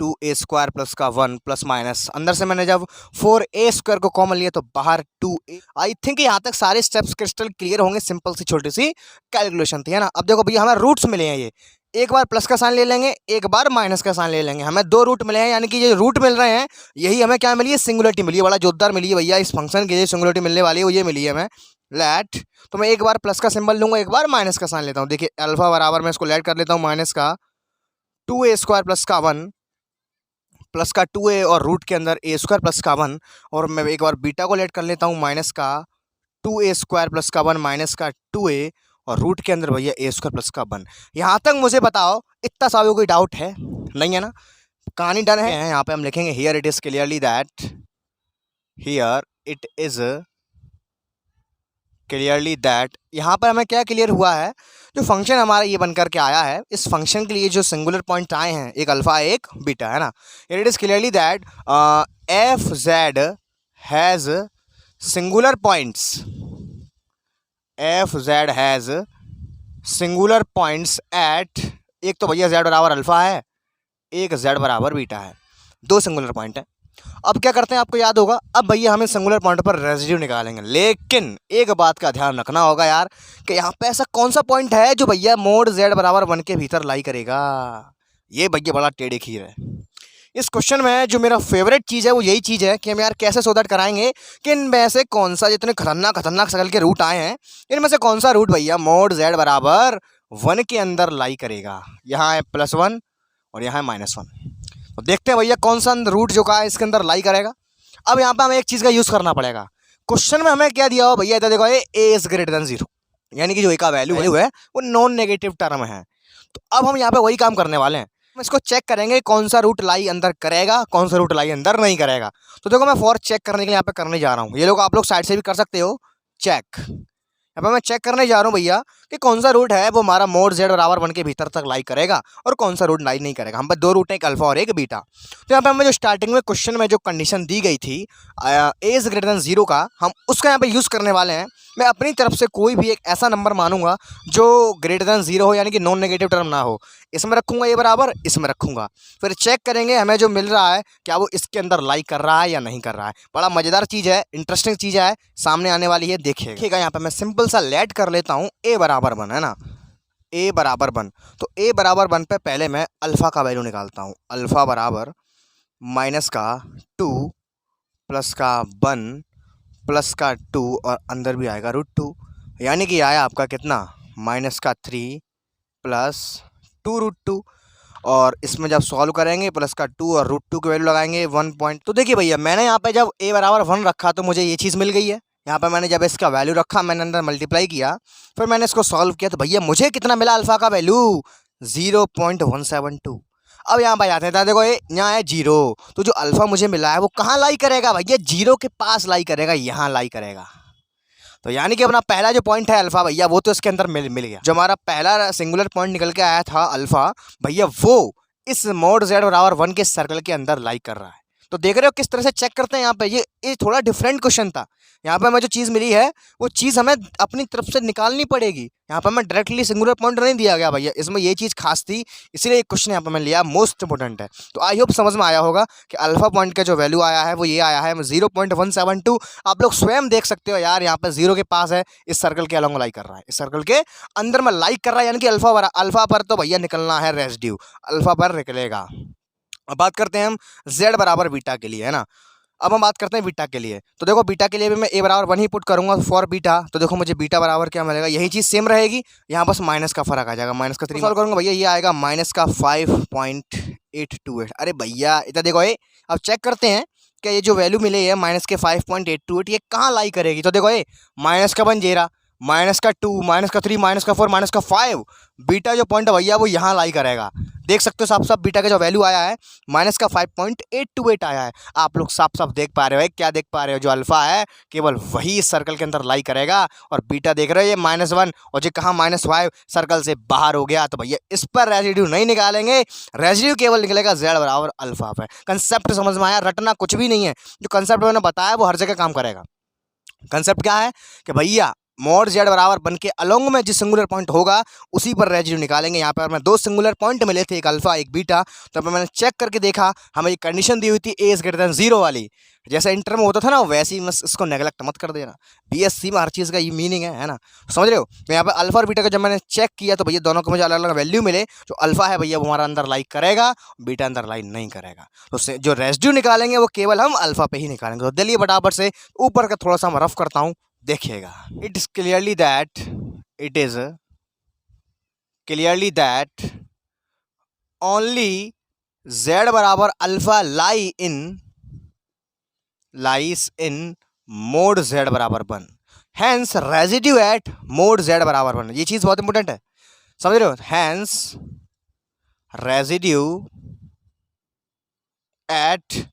2a² प्लस का 1 प्लस माइनस अंदर से मैंने जब 4a² को कॉमन लिया तो बाहर 2a। आई थिंक यहाँ तक सारे स्टेप्स क्रिस्टल क्लियर होंगे, सिंपल सी छोटी सी कैलकुलेशन थी है ना। अब देखो भैया हमें रूट्स मिले हैं, ये एक बार प्लस का साइन ले लेंगे, एक बार माइनस का साइन ले लेंगे, हमें 2 रूट मिले हैं, यानी कि ये रूट मिल रहे हैं, यही हमें क्या मिली है, सिंगुलरिटी मिली है। बड़ा जोरदार मिली है भैया, इस फंक्शन के लिए सिंगुलरिटी मिलने वाली है, वो ये मिली है हमें। लेट तो मैं एक बार प्लस का सिंबल लूंगा, एक बार माइनस का साइन लेता हूँ। देखिए अल्फा बराबर मैं इसको लेट कर लेता हूँ माइनस का 2a² प्लस का 1 प्लस का 2a और रूट के अंदर a² प्लस का 1, और मैं एक बार बीटा को लेट कर लेता हूँ माइनस का 2a² प्लस का 1 माइनस का 2a और रूट के अंदर भैया a² प्लस का 1। यहाँ तक मुझे बताओ इतना सा भी कोई डाउट है नहीं है ना, कहानी डन है। यहाँ पे हम लिखेंगे here it is clearly that, here it is clearly that, यहाँ पर हमें क्या क्लियर हुआ है, जो फंक्शन हमारा ये बनकर के आया है, इस फंक्शन के लिए जो सिंगुलर पॉइंट आए हैं, एक अल्फा एक बीटा है ना। It is clearly that F Z has singular points, F Z has singular points at, एक तो भैया जेड बराबर अल्फा है, एक जेड बराबर बीटा है, 2 सिंगुलर पॉइंट है। अब क्या करते हैं, आपको याद होगा, अब भैया हमें सिंगुलर पॉइंट पर रेजिड्यू निकालेंगे, लेकिन एक बात का ध्यान रखना होगा यार कि यहाँ पे ऐसा कौन सा पॉइंट है जो भैया मोड z बराबर 1 के भीतर लाई करेगा। ये भैया बड़ा टेढ़े खीर है। इस क्वेश्चन में जो मेरा फेवरेट चीज़ है वो यही चीज़ है कि हम यार कैसे सो दैट कराएंगे कि इनमें से कौन सा, जितने खतरनाक शक्ल के रूट आए हैं, इनमें से कौन सा रूट भैया मोड z बराबर 1 के अंदर लाई करेगा। यहाँ है +1 और यहाँ है -1, तो देखते हैं भैया कौन सा रूट जो का है इसके अंदर लाई करेगा। अब यहाँ पे हमें एक चीज़ का यूज़ करना पड़ेगा। क्वेश्चन में हमें क्या दिया हो भैया, इधर देखो ए इज ग्रेटर देन 0, यानी कि जो ए का वैल्यू है वो नॉन नेगेटिव टर्म है। तो अब हम यहाँ पे वही काम करने वाले हैं, हम इसको चेक करेंगे कौन सा रूट लाई अंदर करेगा, कौन सा रूट लाई अंदर नहीं करेगा। तो देखो मैं फॉर चेक करने के लिए यहाँ पे करने जा रहा हूँ, ये लोग आप लोग साइड से भी कर सकते हो चेक। यहाँ पे मैं चेक करने जा रहा हूँ भैया कि कौन सा रूट है वो हमारा मोड z बराबर 1 के भीतर तक लाई करेगा और कौन सा रूट लाई नहीं करेगा। हम पे 2 रूट हैं, एक अल्फा और एक बीटा। तो यहाँ पे हमें जो स्टार्टिंग में क्वेश्चन में जो कंडीशन दी गई थी ए इज ग्रेटर देन 0 का, हम उसका यहाँ पे यूज़ करने वाले हैं। मैं अपनी तरफ से कोई भी एक ऐसा नंबर मानूंगा जो ग्रेटर देन 0 हो, यानी कि नॉन नेगेटिव टर्म ना हो, इसमें रखूंगा ए बराबर, इसमें रखूंगा, फिर चेक करेंगे हमें जो मिल रहा है क्या वो इसके अंदर लाई कर रहा है या नहीं कर रहा है। बड़ा मज़ेदार चीज़ है, इंटरेस्टिंग चीज़ है, सामने आने वाली है, देखिएगा। यहाँ पे मैं सिंपल सा लेट कर लेता हूँ ए बराबर 1 है ना, ए बराबर 1। तो ए बराबर 1 पे पहले मैं अल्फ़ा का वैल्यू निकालता हूँ, अल्फ़ा बराबर माइनस का 2 प्लस का 1 प्लस का 2 और अंदर भी आएगा √2, यानी कि आया आपका कितना, माइनस का 3 प्लस 2 √2, और इसमें जब सॉल्व करेंगे प्लस का 2 और √2 की वैल्यू लगाएंगे 1 पॉइंट। तो देखिए भैया मैंने यहाँ पे जब ए बराबर 1 रखा तो मुझे ये चीज़ मिल गई है। यहाँ पे मैंने जब इसका वैल्यू रखा, मैंने अंदर मल्टीप्लाई किया, फिर मैंने इसको सॉल्व किया, तो भैया मुझे कितना मिला अल्फ़ा का वैल्यू 0.172। अब यहाँ पर आते हैं, देखो ये यहाँ है 0, तो जो अल्फ़ा मुझे मिला है वो कहाँ लाई करेगा भैया, 0 के पास लाई करेगा, यहाँ लाई करेगा। तो यानी कि अपना पहला जो पॉइंट है अल्फ़ा भैया वो तो इसके अंदर मिल गया। जो हमारा पहला सिंगुलर पॉइंट निकल के आया था अल्फ़ा भैया, वो इस मोड z बराबर 1 के सर्कल के अंदर लाई कर रहा है। तो देख रहे हो किस तरह से चेक करते हैं यहाँ पे, ये थोड़ा डिफरेंट क्वेश्चन था। यहाँ पे हमें जो चीज़ मिली है वो चीज़ हमें अपनी तरफ से निकालनी पड़ेगी। यहाँ पे हमें डायरेक्टली सिंगुलर पॉइंट नहीं दिया गया भैया, इसमें ये चीज़ खास थी, इसलिए एक क्वेश्चन यहाँ पे मैंने लिया, मोस्ट इंपॉर्टेंट है। तो आई होप समझ में आया होगा कि अल्फ़ा पॉइंट का जो वैल्यू आया है वो ये आया है 0.172। आप लोग स्वयं देख सकते हो यार, यहाँ पे 0 के पास है, इस सर्कल के अलॉन्ग लाइक कर रहा है, इस सर्कल के अंदर में लाइक कर रहा है, यानी कि अल्फ़ा पर तो भैया निकलना है रेसिड्यू, अल्फ़ा पर निकलेगा। अब बात करते हैं हम z बराबर बीटा के लिए, है ना। अब हम बात करते हैं बीटा के लिए, तो देखो बीटा के लिए भी मैं a बराबर 1 ही पुट करूंगा फॉर बीटा, तो देखो मुझे बीटा बराबर क्या मिलेगा, यही चीज़ सेम रहेगी, यहाँ बस माइनस का फर्क आ जाएगा, माइनस का 3 सॉल्व करूंगा भैया, ये आएगा माइनस का 5.828। अरे भैया इधर देखो ये, अब चेक करते हैं कि ये जो वैल्यू मिली है माइनस के 5.828 ये कहाँ लाई करेगी। तो देखो ये माइनस का 1 जेरा, माइनस का 2, माइनस का 3, माइनस का 4, माइनस का 5, बीटा जो पॉइंट है भैया वो यहाँ लाई करेगा। देख सकते हो साफ साफ बीटा का जो वैल्यू आया है माइनस का 5.828 आया है। आप लोग साफ साफ देख पा रहे हो, क्या देख पा रहे हो, जो अल्फा है केवल वही इस सर्कल के अंदर लाई करेगा, और बीटा देख रहे हो ये -1 और जो कहाँ -5 सर्कल से बाहर हो गया। तो भैया इस पर रेजिड्यू नहीं निकालेंगे, रेजिड्यू केवल निकलेगा z बराबर अल्फा पे। कंसेप्ट समझ में आया, रटना कुछ भी नहीं है, जो कंसेप्ट मैंने बताया वो हर जगह काम करेगा। कंसेप्ट क्या है कि भैया मॉड z बराबर बन के अलोंग में जिस सिंगुलर पॉइंट होगा उसी पर रेजिड्यू निकालेंगे। यहाँ पर मैं 2 सिंगुलर पॉइंट मिले थे, एक अल्फा एक बीटा, तो मैंने चेक करके देखा, हमें एक कंडीशन दी हुई थी a इज ग्रेटर देन 0 वाली, जैसे इंटर में होता था ना वैसे ही, बस इसको नेगलेक्ट मत कर देना, बीएससी में हर चीज़ का ये मीनिंग है ना, समझ रहे हो। तो यहाँ पे अल्फा और बीटा का जब मैंने चेक किया तो भैया दोनों को मुझे अलग अलग वैल्यू मिले, जो अल्फा है भैया वो हमारा अंदर लाइक करेगा, बीटा अंदर लाइक नहीं करेगा, तो जो रेजिड्यू निकालेंगे वो केवल हम अल्फा पे ही निकालेंगे। तो दिल्ली बराबर से ऊपर का थोड़ा सा मैं रफ करता हूँ, देखिएगा। It is clearly that only z बराबर alpha lies in mod z बराबर 1, hence residue at mod z बराबर 1। ये चीज बहुत इंपॉर्टेंट है, समझ रहे हो, हैंस रेजिड्यू एट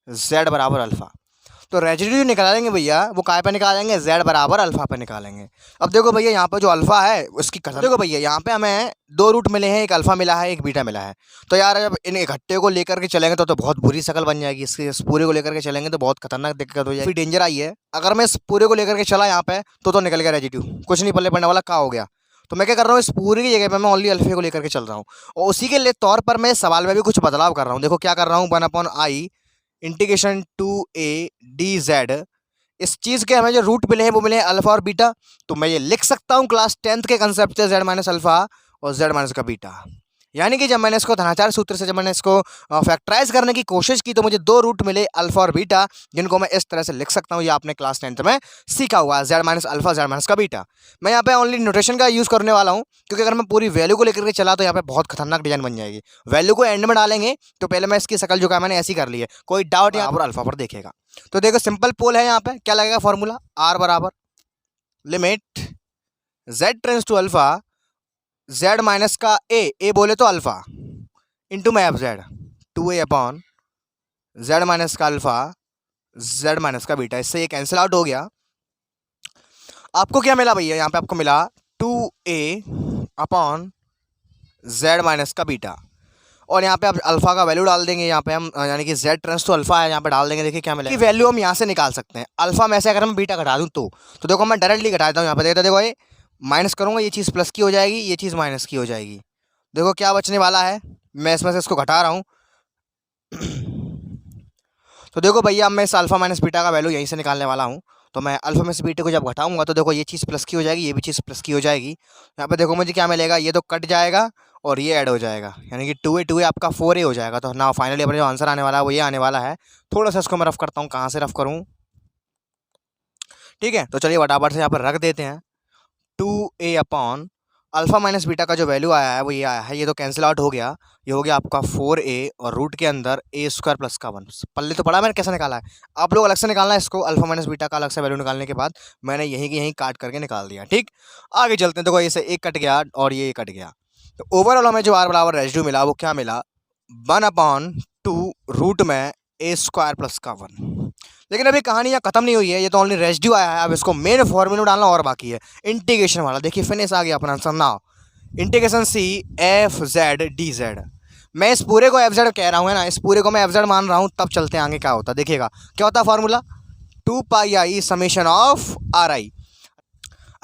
z बराबर अल्फा। तो रेजिड्यू निकालेंगे भैया वो काय पे निकालेंगे, z बराबर अल्फा पे निकालेंगे। अब देखो भैया यहाँ पे जो अल्फा है उसकी कसम, देखो भैया यहाँ पे हमें 2 रूट मिले हैं, एक अल्फा मिला है एक बीटा मिला है। तो यार जब इन इकट्ठे को लेकर के चलेंगे तो बहुत बुरी शक्ल बन जाएगी इसकी, इस पूरे को लेकर के चलेंगे तो बहुत खतरनाक दिक्कत हो जाएगी, फिर डेंजर आई है। अगर मैं इस पूरे को लेकर के चला यहाँ पे तो निकल गया रेजिड्यू, कुछ नहीं पल्ले पड़ने वाला, क्या हो गया। तो मैं क्या कर रहा हूँ, इस पूरी की जगह पे मैं ओनली अल्फे को लेकर के चल रहा हूँ, और उसी के लिए तौर पर मैं सवाल में भी कुछ बदलाव कर रहा हूँ। देखो क्या कर रहा हूँ, 1/i इंटीग्रेशन 2a dz, इस चीज़ के हमें जो रूट मिले हैं वो मिले हैं अल्फा और बीटा, तो मैं ये लिख सकता हूँ क्लास 10th के कंसेप्ट से z माइनस अल्फा और z माइनस का बीटा। यानी कि जब मैंने इसको धनाचार सूत्र से जब मैंने इसको फैक्टराइज करने की कोशिश की तो मुझे 2 रूट मिले अल्फा और बीटा, जिनको मैं इस तरह से लिख सकता हूँ, ये आपने क्लास 10th में सीखा हुआ है, z minus alpha z minus का बीटा। मैं यहाँ पे ओनली नोटेशन का यूज़ करने वाला हूँ, क्योंकि अगर मैं पूरी वैल्यू को लेकर के चला तो यहाँ पे बहुत खतरनाक डिजाइन बन जाएगी। वैल्यू को एंड में डालेंगे तो पहले मैं इसकी शकल जो का मैंने ऐसी कर ली है, कोई डाउट यहाँ पर अल्फा पर देखेगा। तो देखो सिंपल पोल है, यहाँ पे क्या लगेगा फॉर्मूला, r बराबर limit z tends to alpha, z minus का a बोले तो अल्फा इंटू में F Z 2a upon z minus का अल्फा z माइनस का बीटा, इससे ये कैंसिल आउट हो गया। आपको क्या मिला भैया, यहाँ पे आपको मिला 2a अपॉन z माइनस का बीटा, और यहाँ पे आप अल्फा का वैल्यू डाल देंगे, यहाँ पे हम यानी कि z टेंड्स टू अल्फा है, यहाँ पे डाल देंगे, देखिए क्या मिलेगा, वैल्यू हम यहाँ से निकाल सकते हैं। अल्फा में से अगर मैं बीटा घटा दूँ तो देखो मैं डायरेक्टली घटा देता हूँ, यहाँ पे देखो ये माइनस करूँगा, ये चीज़ प्लस की हो जाएगी, ये चीज़ माइनस की हो जाएगी। देखो क्या बचने वाला है, मैं इसमें से इसको घटा रहा हूँ तो देखो भैया अब मैं इस अल्फा माइनस बीटा का वैल्यू यहीं से निकालने वाला हूँ। तो मैं अल्फा में से बीटा को जब घटाऊंगा तो देखो ये चीज़ प्लस की हो जाएगी, ये भी चीज़ प्लस की हो जाएगी। यहाँ पे देखो मुझे क्या मिलेगा, ये तो कट जाएगा और ये ऐड हो जाएगा, यानी कि 2a आपका 4a हो जाएगा। तो ना फाइनली अपने जो आंसर आने वाला है वो ये आने वाला है। थोड़ा सा इसको मैं रफ करता हूँ, कहाँ से रफ करूँ, ठीक है। तो चलिए फटाफट से यहाँ पर रख देते हैं, 2a upon alpha minus beta का जो वैल्यू आया है वो ये आया है, ये तो कैंसिल आउट हो गया, ये हो गया आपका 4a और रूट के अंदर a स्क्वायर प्लस का 1। पल्ले तो पड़ा मैंने कैसे निकाला है, आप लोग अलग से निकालना है इसको, अल्फा माइनस बीटा का अलग से वैल्यू निकालने के बाद मैंने यहीं की यहीं काट करके निकाल दिया। ठीक, आगे चलते हैं। देखो इसे एक कट गया और ये कट गया, तो ओवरऑल हमें जो r बराबर रेजिड्यू मिला वो क्या मिला, 1/2 रूट में a स्क्वायर प्लस का 1। लेकिन अभी कहानी यहाँ खत्म नहीं हुई है, ये तो ओनली रेजिड्यू आया है, अब इसको मेन फॉर्मूला डालना और बाकी है, इंटीग्रेशन वाला। देखिए फिनिश आ गया अपना answer. Now integration c F Z D Z, मैं इस पूरे को एफ जेड कह रहा हूँ, है ना, इस पूरे को मैं एफ जेड मान रहा हूँ, तब चलते हैं आगे क्या होता है, देखिएगा क्या होता है formula, 2πi summation of r I.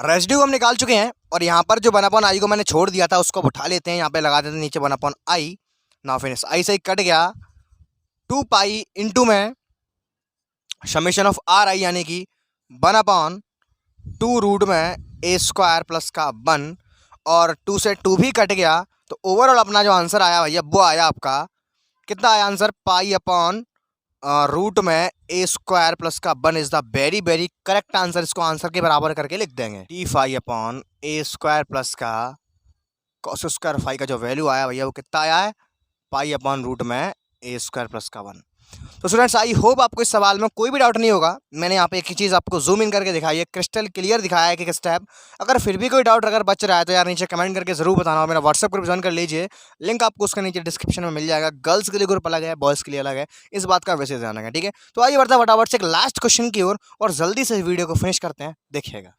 Residue हम निकाल चुके हैं और यहाँ पर जो 1/i को मैंने छोड़ दिया था उसको उठा लेते हैं, यहाँ पे लगा देते हैं नीचे 1/i। ना फिनिश आई से कट गया, 2π इंटू में समेशन ऑफ आर आई, यानी कि 1/2 रूट में a स्क्वायर प्लस का 1, और 2 से 2 भी कट गया, तो ओवरऑल अपना जो आंसर आया भैया वो आया आपका कितना आया आंसर, पाई अपॉन रूट में ए स्क्वायर प्लस का 1 is the very very correct answer. इसको आंसर के बराबर करके लिख देंगे, D phi upon a square plus का कॉस स्क्वायर फाई का जो वैल्यू आया भैया वो कितना आया है, पाई अपॉन रूट में ए स्क्वायर प्लस का 1। तो स्टूडेंट्स आई होप आपको इस सवाल में कोई भी डाउट नहीं होगा। मैंने यहाँ पे एक ही चीज़ आपको जूम इन करके दिखाई है, क्रिस्टल क्लियर दिखाया है कि किस स्टेप। अगर फिर भी कोई डाउट अगर बच रहा है तो यार नीचे कमेंट करके जरूर बताना, और मेरा व्हाट्सएप ग्रुप ज्वाइन कर लीजिए, लिंक आपको उसके नीचे डिस्क्रिप्शन में मिल जाएगा। गर्ल्स के लिए ग्रुप अलग है, बॉयज़ के लिए अलग है, इस बात का वैसे ध्यान रखें, ठीक है। तो आइए बढ़ता फटाफट से एक लास्ट क्वेश्चन की ओर और जल्दी से वीडियो को फिनिश करते हैं, देखिएगा।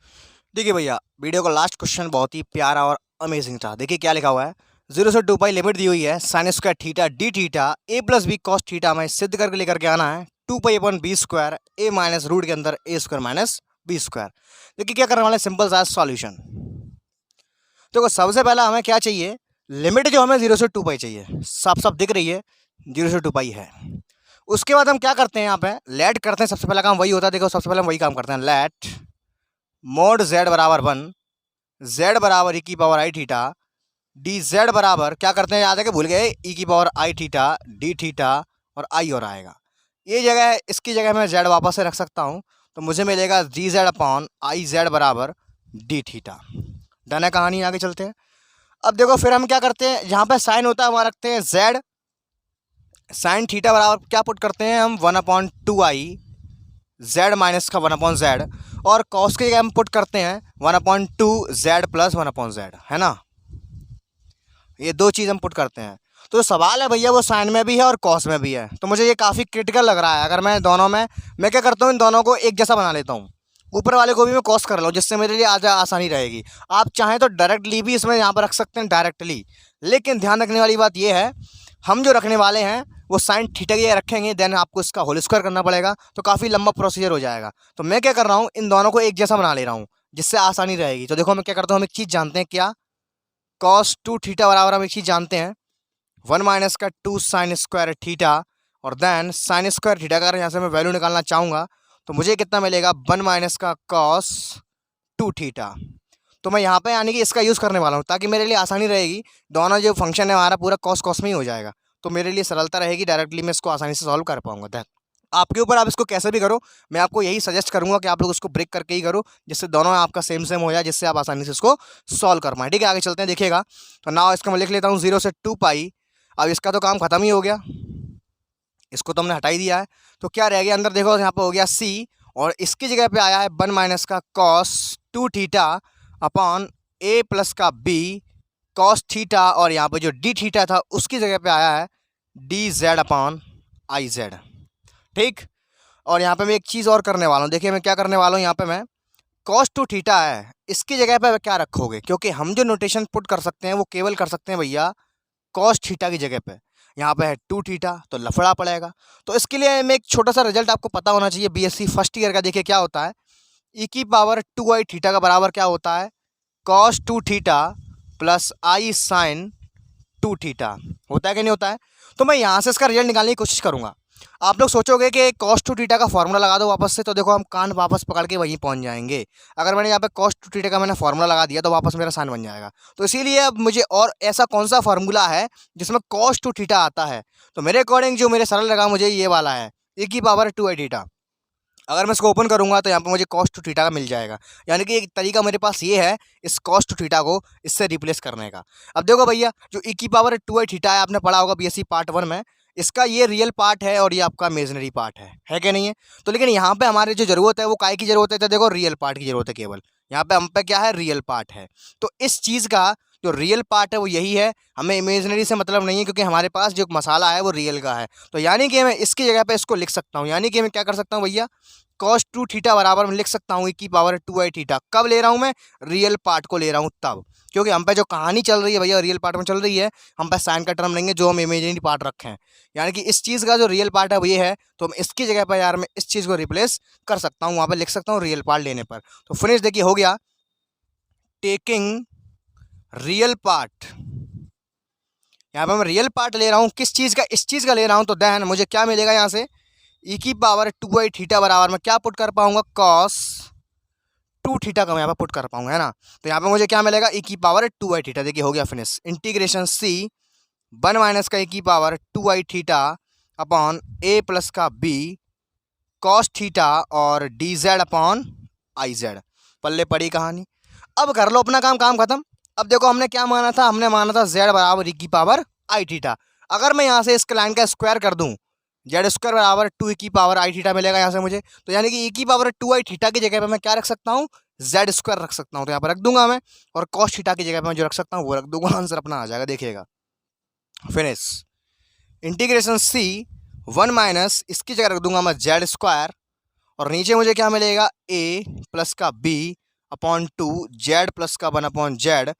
देखिए भैया वीडियो का लास्ट क्वेश्चन बहुत ही प्यारा और अमेजिंग था। देखिए क्या लिखा हुआ है, 0 से 2 पाई लिमिट दी हुई है, sine square theta D theta a plus b cos theta में सिद्ध करके लेकर के आना है 2 pi upon B square a minus root के अंदर ए स्क्वायर माइनस बी स्क्वायर। देखिए क्या करने वाले, सिंपल सा सॉल्यूशन। तो सबसे पहला हमें क्या चाहिए, लिमिट जो हमें 0 से 2 पाई चाहिए, साफ साफ दिख रही है 0 से 2 पाई है। उसके बाद हम क्या करते हैं, यहाँ पे लेट करते हैं, सबसे पहला काम वही होता है। देखो सबसे पहले हम वही काम करते हैं, लेट मोड जेड बराबर 1 जेड बराबर ई की power i theta d Z बराबर क्या करते हैं, याद है कि भूल गए, ई की power i theta D theta और आई और आएगा। ये जगह इसकी जगह मैं जेड वापस से रख सकता हूँ, तो मुझे मिलेगा D z upon i z बराबर डी थीटा। डन है कहानी, आगे चलते हैं। अब देखो फिर हम क्या करते हैं, जहाँ पे साइन होता है वहाँ रखते हैं जेड, साइन थीटा बराबर क्या पुट करते हैं हम 1/2 आई जेड माइनस का 1/z, और कॉस की जगह हम पुट करते हैं 1/2 जेड प्लस 1/z, है ना। ये दो चीज़ हम पुट करते हैं। तो सवाल है भैया वो साइन में भी है और कॉस में भी है, तो मुझे ये काफ़ी क्रिटिकल लग रहा है। अगर मैं दोनों में, मैं क्या करता हूँ, इन दोनों को एक जैसा बना लेता हूँ, ऊपर वाले को भी मैं कॉस कर लूँ, जिससे मेरे लिए आसानी रहेगी। आप चाहें तो डायरेक्टली भी इसमें यहाँ पर रख सकते हैं, डायरेक्टली, लेकिन ध्यान रखने वाली बात ये है, हम जो रखने वाले हैं वो साइन थीटा की रखेंगे, देन आपको इसका होल स्क्वायर करना पड़ेगा, तो काफ़ी लंबा प्रोसीजर हो जाएगा। तो मैं क्या कर रहा हूँ, इन दोनों को एक जैसा बना ले रहा हूँ, जिससे आसानी रहेगी। तो देखो मैं क्या करता हूँ, हम एक चीज़ जानते हैं, क्या, कॉस 2 थीटा बराबर हम एक चीज़ जानते हैं 1 माइनस का 2 साइन स्क्वायर थीटा, और देन साइन स्क्वायर थीटा का अगर यहाँ से मैं वैल्यू निकालना चाहूँगा तो मुझे कितना मिलेगा, 1 माइनस का कॉस 2 थीटा। तो मैं यहाँ पे यानी कि इसका यूज़ करने वाला हूँ, ताकि मेरे लिए आसानी रहेगी। दोनों जो फंक्शन है हमारा पूरा कॉस कॉस में ही हो जाएगा, तो मेरे लिए सरलता रहेगी, डायरेक्टली मैं इसको आसानी से सॉल्व कर पाऊंगा। दैट आपके ऊपर, आप इसको कैसे भी करो, मैं आपको यही सजेस्ट करूंगा कि आप लोग इसको ब्रेक करके ही करो, जिससे दोनों आपका सेम सेम हो जाए, जिससे आप आसानी से इसको सॉल्व कर पाएँ, ठीक है। आगे चलते हैं, देखिएगा। तो नाउ इसका मैं लिख लेता हूँ 0 से 2 पाई। अब इसका तो काम खत्म ही हो गया, इसको तो हमने हटा ही दिया है, तो क्या रह गया अंदर, देखो यहाँ पे हो गया सी, और इसकी जगह पे आया है 1 माइनस का cos 2 theta upon a plus का बी कॉस थीटा, और यहाँ पे जो डी थीटा था उसकी जगह पे आया है D z upon i Z, ठीक। और यहाँ पे मैं एक चीज़ और करने वाला हूँ, देखिए मैं क्या करने वाला हूँ, यहाँ पे मैं कॉस 2 थीटा है, इसकी जगह पे क्या रखोगे, क्योंकि हम जो नोटेशन पुट कर सकते हैं वो केवल कर सकते हैं भैया कॉस थीटा की जगह पे। यहाँ पे है 2 थीटा, तो लफड़ा पड़ेगा। तो इसके लिए मैं एक छोटा सा रिजल्ट आपको पता होना चाहिए बीएससी फर्स्ट ईयर का। देखिए क्या होता है, ई की पावर 2 आई थीटा का बराबर क्या होता है, कॉस 2 थीटा प्लस आई साइन 2 थीटा, होता है कि नहीं होता है। तो मैं यहाँ से इसका रिजल्ट निकालने की कोशिश करूँगा। आप लोग सोचोगे कि कॉस 2 थीटा का फॉर्मूला लगा दो वापस से, तो देखो हम कान वापस पकड़ के वहीं पहुँच जाएंगे। अगर मैंने यहाँ पे कॉस 2 थीटा का मैंने फॉर्मूला लगा दिया तो वापस मेरा साइन बन जाएगा। तो इसीलिए अब मुझे और ऐसा कौन सा फॉर्मूला है जिसमें कॉस 2 थीटा आता है, तो मेरे अकॉर्डिंग जो मेरे सरल लगा मुझे ये वाला है, e की पावर 2 आई थीटा। अगर मैं इसको ओपन करूंगा तो यहाँ पे मुझे कॉस 2 थीटा का मिल जाएगा, यानी कि एक तरीका मेरे पास ये है इस कॉस 2 थीटा को इससे रिप्लेस करने का। अब देखो भैया, जो ई की पावर 2 आई थीटा है, आपने पढ़ा होगा बीएससी पार्ट 1 में, इसका ये रियल पार्ट है और ये आपका इमेजिनरी पार्ट है क्या नहीं है। तो लेकिन यहाँ पे हमारी जो जरूरत है वो काय की जरूरत है, तो देखो रियल पार्ट की जरूरत है केवल। यहाँ पे हम पे क्या है, रियल पार्ट है। तो इस चीज़ का जो रियल पार्ट है वो यही है, हमें इमेजिनरी से मतलब नहीं है, क्योंकि हमारे पास जो मसाला है वो रियल का है। तो यानी कि मैं इसकी जगह पे इसको लिख सकता हूँ, यानी कि मैं क्या कर सकता हूँ भैया, कॉस 2 थीटा बराबर मैं लिख सकता हूँ ई की पावर 2 आई थीटा। कब ले रहा हूँ मैं, रियल पार्ट को ले रहा हूँ तब, क्योंकि हम पे जो कहानी चल रही है भैया रियल पार्ट में चल रही है, हम पे साइन का टर्म लेंगे जो हम इमेजिनरी पार्ट रखे हैं। यानी कि इस चीज़ का जो रियल पार्ट है वो ये है, तो हम इसकी जगह पर यार मैं इस चीज़ को रिप्लेस कर सकता हूँ, वहाँ पर लिख सकता हूँ रियल पार्ट लेने पर। तो फिनिश देखिए हो गया, टेकिंग रियल पार्ट। यहाँ पे मैं रियल पार्ट ले रहा हूँ, किस चीज़ का, इस चीज़ का ले रहा हूँ। तो देन मुझे क्या मिलेगा यहाँ से, ई की पावर 2 आई थीटा बराबर मैं क्या पुट कर पाऊंगा, कॉस 2 थीटा का मैं यहाँ पे पुट कर पाऊंगा, है ना। तो यहाँ पे मुझे क्या मिलेगा, ई की पावर 2 आई थीटा। देखिए हो गया फिनिश, इंटीग्रेशन सी 1 माइनस का ए की power 2i theta upon a plus का बी कॉस थीटा और d z upon i z. पल्ले पड़ी कहानी। अब कर लो अपना काम, काम खत्म। अब देखो हमने क्या माना था, हमने माना था जेड बराबर ई की पावर आई थीटा। अगर मैं यहाँ से इस लाइन का स्क्वायर कर दूं, जेड स्क्वायर बराबर 2 ई की पावर आई थीटा मिलेगा यहाँ से मुझे। तो यानी कि ई की पावर 2 आई थीटा की जगह पे मैं क्या रख सकता हूँ, जेड स्क्वायर रख सकता हूँ। तो यहाँ पर रख दूंगा मैं, और कॉस थीटा की जगह पे मैं जो रख सकता हूँ वो रख दूंगा। आंसर अपना आ जाएगा, देखिएगा। फिनिश। इंटीग्रेशन सी 1 माइनस इसकी जगह रख दूंगा मैं जेड स्क्वायर, और नीचे मुझे क्या मिलेगा, ए प्लस का बी अपॉन 2 जेड प्लस का 1 अपॉन जेड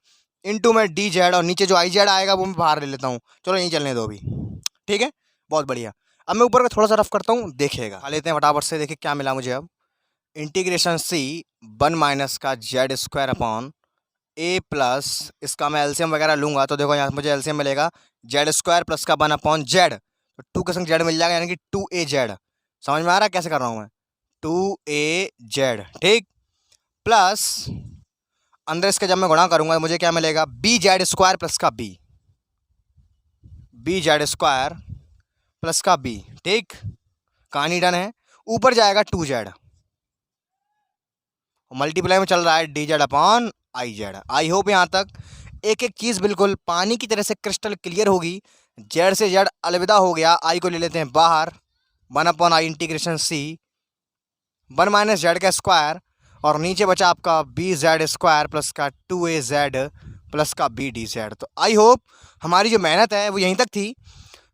इंटू में डी जेड, और नीचे जो आई जेड आएगा वो मैं बाहर ले लेता हूँ। चलो यहीं चलने दो अभी, ठीक है, बहुत बढ़िया। अब मैं ऊपर का थोड़ा सा रफ करता हूँ, देखिएगा। खा लेते हैं फटाफट से, देखिए क्या मिला मुझे अब। इंटीग्रेशन सी 1 माइनस का Z square upon a plus इसका मैं एलसीएम वगैरह लूंगा, तो देखो यहाँ मुझे एलसीएम मिलेगा जेड स्क्वायर प्लस का 1 अपॉन जेड, तो 2 के संग जेड मिल जाएगा, यानी कि 2a जेड। समझ में आ रहा है कैसे कर रहा हूँ मैं, 2a जेड, ठीक। प्लस अंदर इसके जब मैं गुणा करूंगा मुझे क्या मिलेगा, बी जेड स्क्वायर प्लस का B, B Z square plus का बी, ठीक। कहानी डन है। ऊपर जाएगा 2 जेड, मल्टीप्लाई में चल रहा है D z upon i Z. I hope यहाँ तक एक एक चीज़ बिल्कुल पानी की तरह से क्रिस्टल क्लियर होगी। जेड से जेड अलविदा हो गया, आई को ले लेते हैं बाहर। 1 अपॉन I integration C 1 minus Z का स्क्वायर, और नीचे बचा आपका बी जेड स्क्वायर प्लस का 2a जेड प्लस का बी डी जेड। तो आई होप हमारी जो मेहनत है वो यहीं तक थी।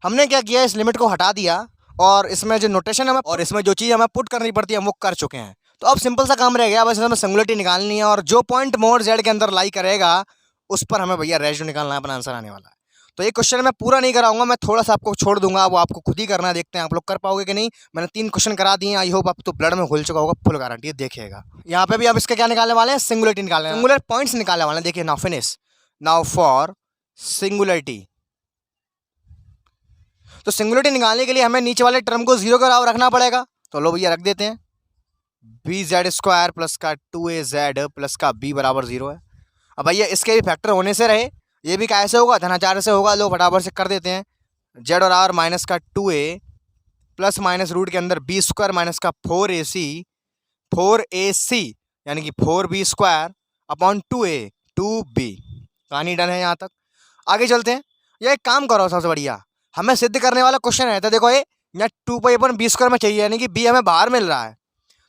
हमने क्या किया, इस लिमिट को हटा दिया, और इसमें जो नोटेशन हमें और इसमें जो चीज़ हमें पुट करनी पड़ती है हम वो कर चुके हैं। तो अब सिंपल सा काम रह गया, बस हमें सिंगुलरिटी निकालनी है, और जो पॉइंट मोड जेड के अंदर लाई करेगा उस पर हमें भैया रेशियो निकालना है, अपना आंसर आने वाला है। तो ये क्वेश्चन मैं पूरा नहीं कराऊंगा, मैं थोड़ा सा आपको छोड़ दूंगा, वो आपको खुद ही करना है, देखते हैं आप लोग कर पाओगे कि नहीं। मैंने 3 क्वेश्चन करा दिए, आई होप आप तो ब्लड में घुल चुका होगा, फुल गारंटी है, देखिएगा। यहाँ पे भी आप इसके क्या निकालने वाले हैं, सिंगुलरिटी निकालने, सिंगुलर पॉइंट्स निकालने वाले हैं। देखिए now finish, now for singularity. तो सिंगुलरिटी निकालने के लिए हमें नीचे वाले टर्म को 0 के बराबर रखना पड़ेगा। तो लो भैया रख देते हैं, बी जेड स्क्वायर प्लस का 2a जेड प्लस का b बराबर 0 है। अब भैया इसके भी फैक्टर होने से रहे, ये भी कैसे होगा, धनाचार से होगा। लो फटाफट से कर देते हैं, जेड बराबर माइनस का 2a प्लस माइनस रूट के अंदर बी स्क्वायर माइनस का 4ac यानी कि 4b स्क्वायर अपॉन 2b। कहानी डन है यहाँ तक। आगे चलते हैं। ये एक काम करो, सबसे बढ़िया हमें सिद्ध करने वाला क्वेश्चन है। तो देखो ये यहाँ 2 स्क्वायर में चाहिए, यानी कि b हमें बाहर मिल रहा है।